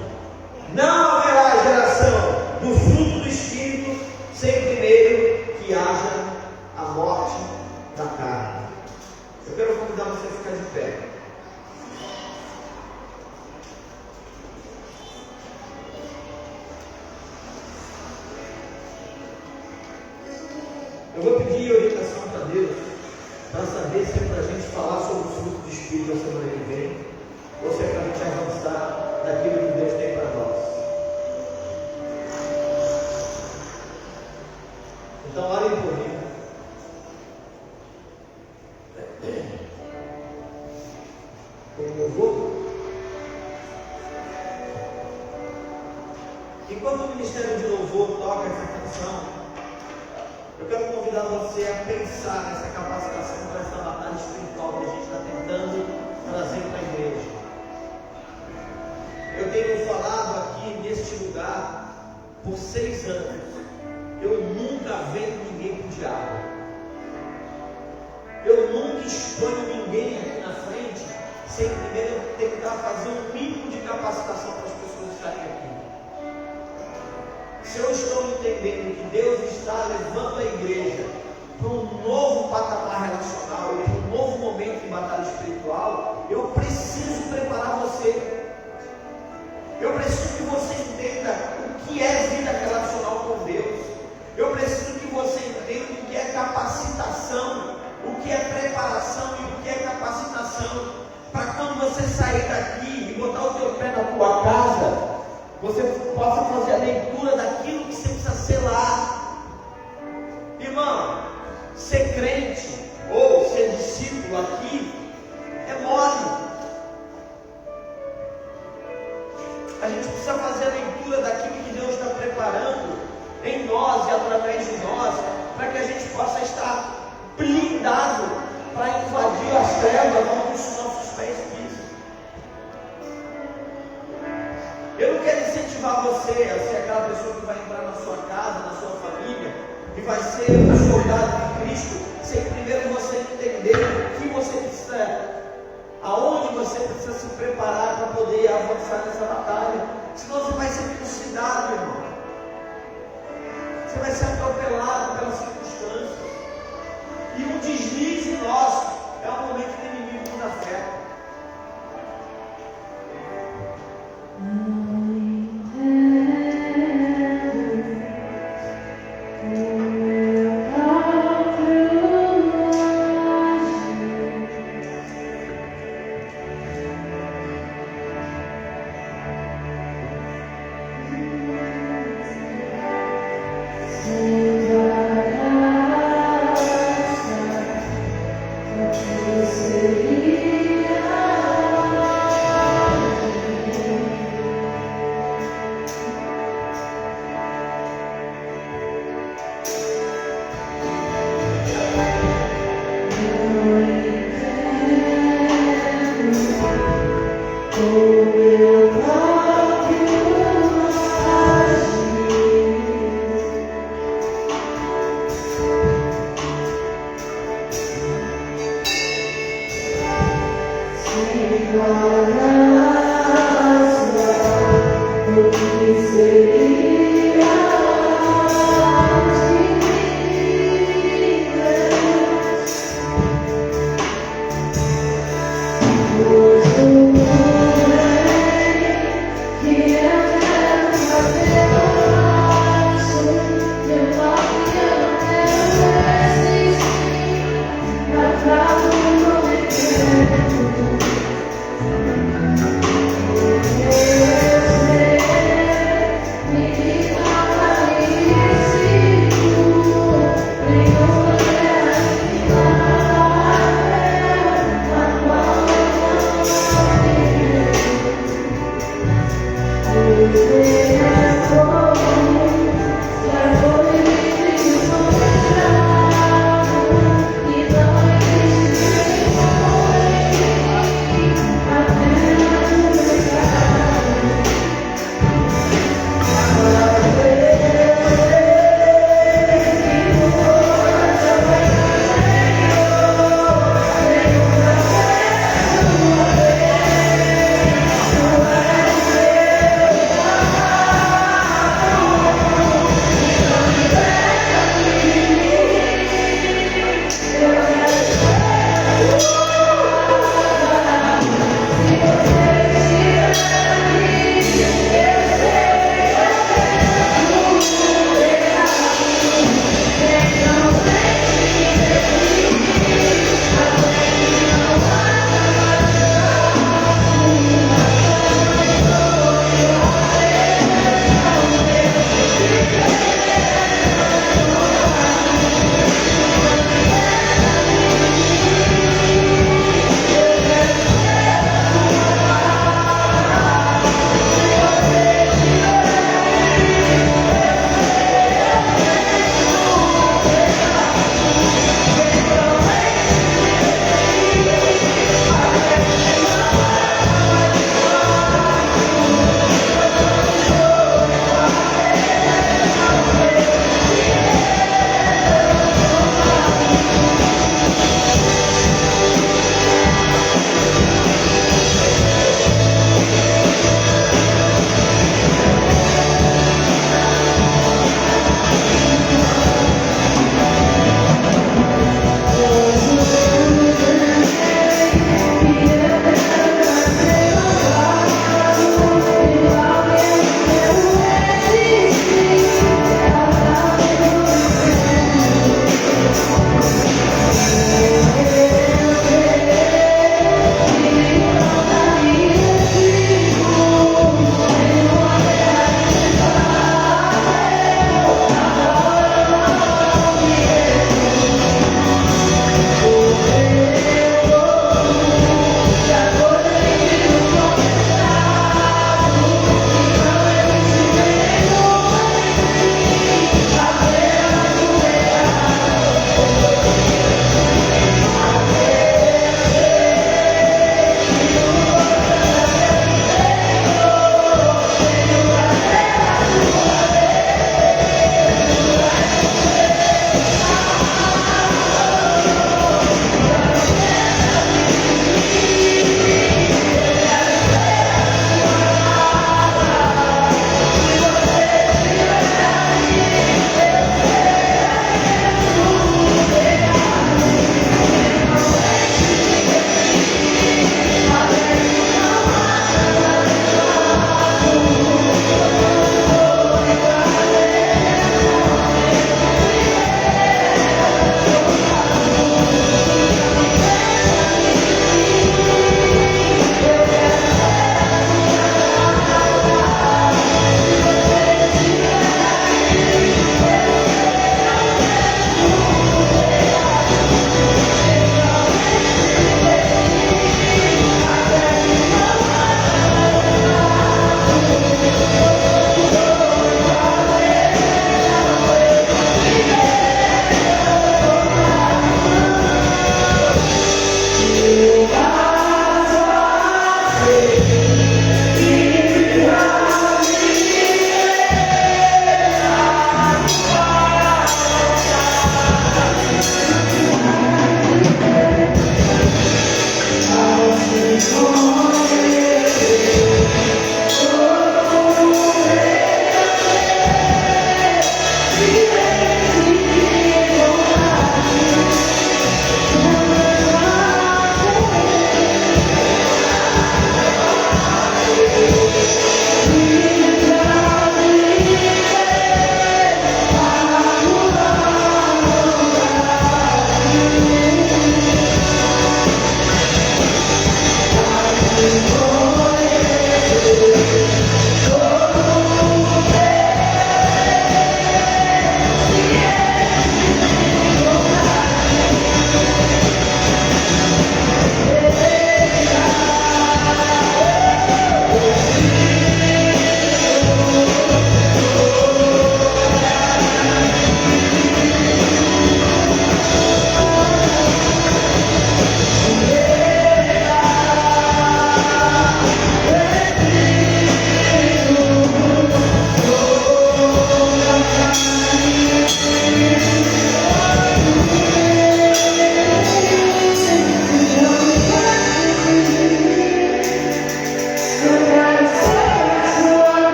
Não haverá geração do fruto do Espírito sem primeiro que haja a morte da carne. Eu quero convidar você a ficar de pé. Eu vou pedir orientação para Deus, para saber se é para a gente falar sobre o fruto do Espírito na semana que vem, ou se é para a gente avançar naquilo que Deus tem para nós. Então, orem por mim. Eu vou. Enquanto o Ministério de Louvor toca essa canção, eu quero convidar você a pensar nessa capacitação para essa batalha espiritual que a gente está tentando trazer para a igreja. Eu tenho falado aqui neste lugar por 6 anos. Eu nunca vendo ninguém para o diabo. Eu nunca exponho ninguém aqui na frente sem primeiro tentar fazer um mínimo de capacitação para as pessoas estarem aqui. Se eu estou entendendo que Deus está levando a igreja para um novo patamar relacional e para um novo momento de batalha espiritual, eu preciso preparar você. Eu preciso que você entenda o que é vida relacional com Deus. Eu preciso que você entenda o que é capacitação, o que é preparação e o que é capacitação, para quando você sair daqui e botar o teu pé na tua casa, você possa fazer a leitura daquilo que você precisa ser lá. Irmão, ser crente ou ser discípulo aqui é mole. A gente precisa fazer a leitura daquilo que Deus está preparando em nós e através de nós, para que a gente possa estar blindado para invadir as trevas onde os nossos pés pisam. Eu não quero incentivar você a ser aquela pessoa que vai entrar na sua casa, na sua família, e vai ser um soldado de Cristo, sem primeiro você entender o que você precisa, aonde você precisa se preparar para poder avançar nessa batalha. Senão você vai ser trucidado, irmão. Você vai ser atropelado pelas circunstâncias. E um deslize nosso é o momento que o inimigo nos afeta.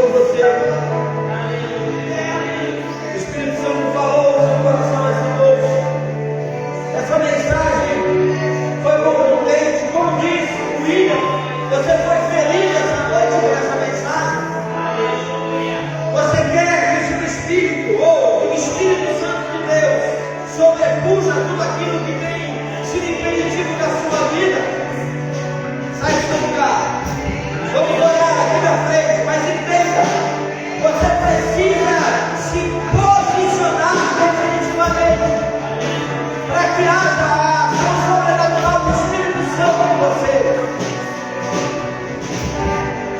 sobre você. O Espírito Santo falou no seu coração essa noite. Essa mensagem foi contundente, como disse o William. Você foi feliz essa noite por essa mensagem. Você quer que o seu Espírito, ou o Espírito Santo de Deus, sobrepuja tudo aquilo que tem sido impeditivo da sua vida? Sai do seu lugar. Vamos orar aqui na frente, mas entenda, você precisa se posicionar definitivamente para que haja a ação sobrenatural do Espírito Santo em você,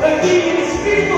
para que o Espírito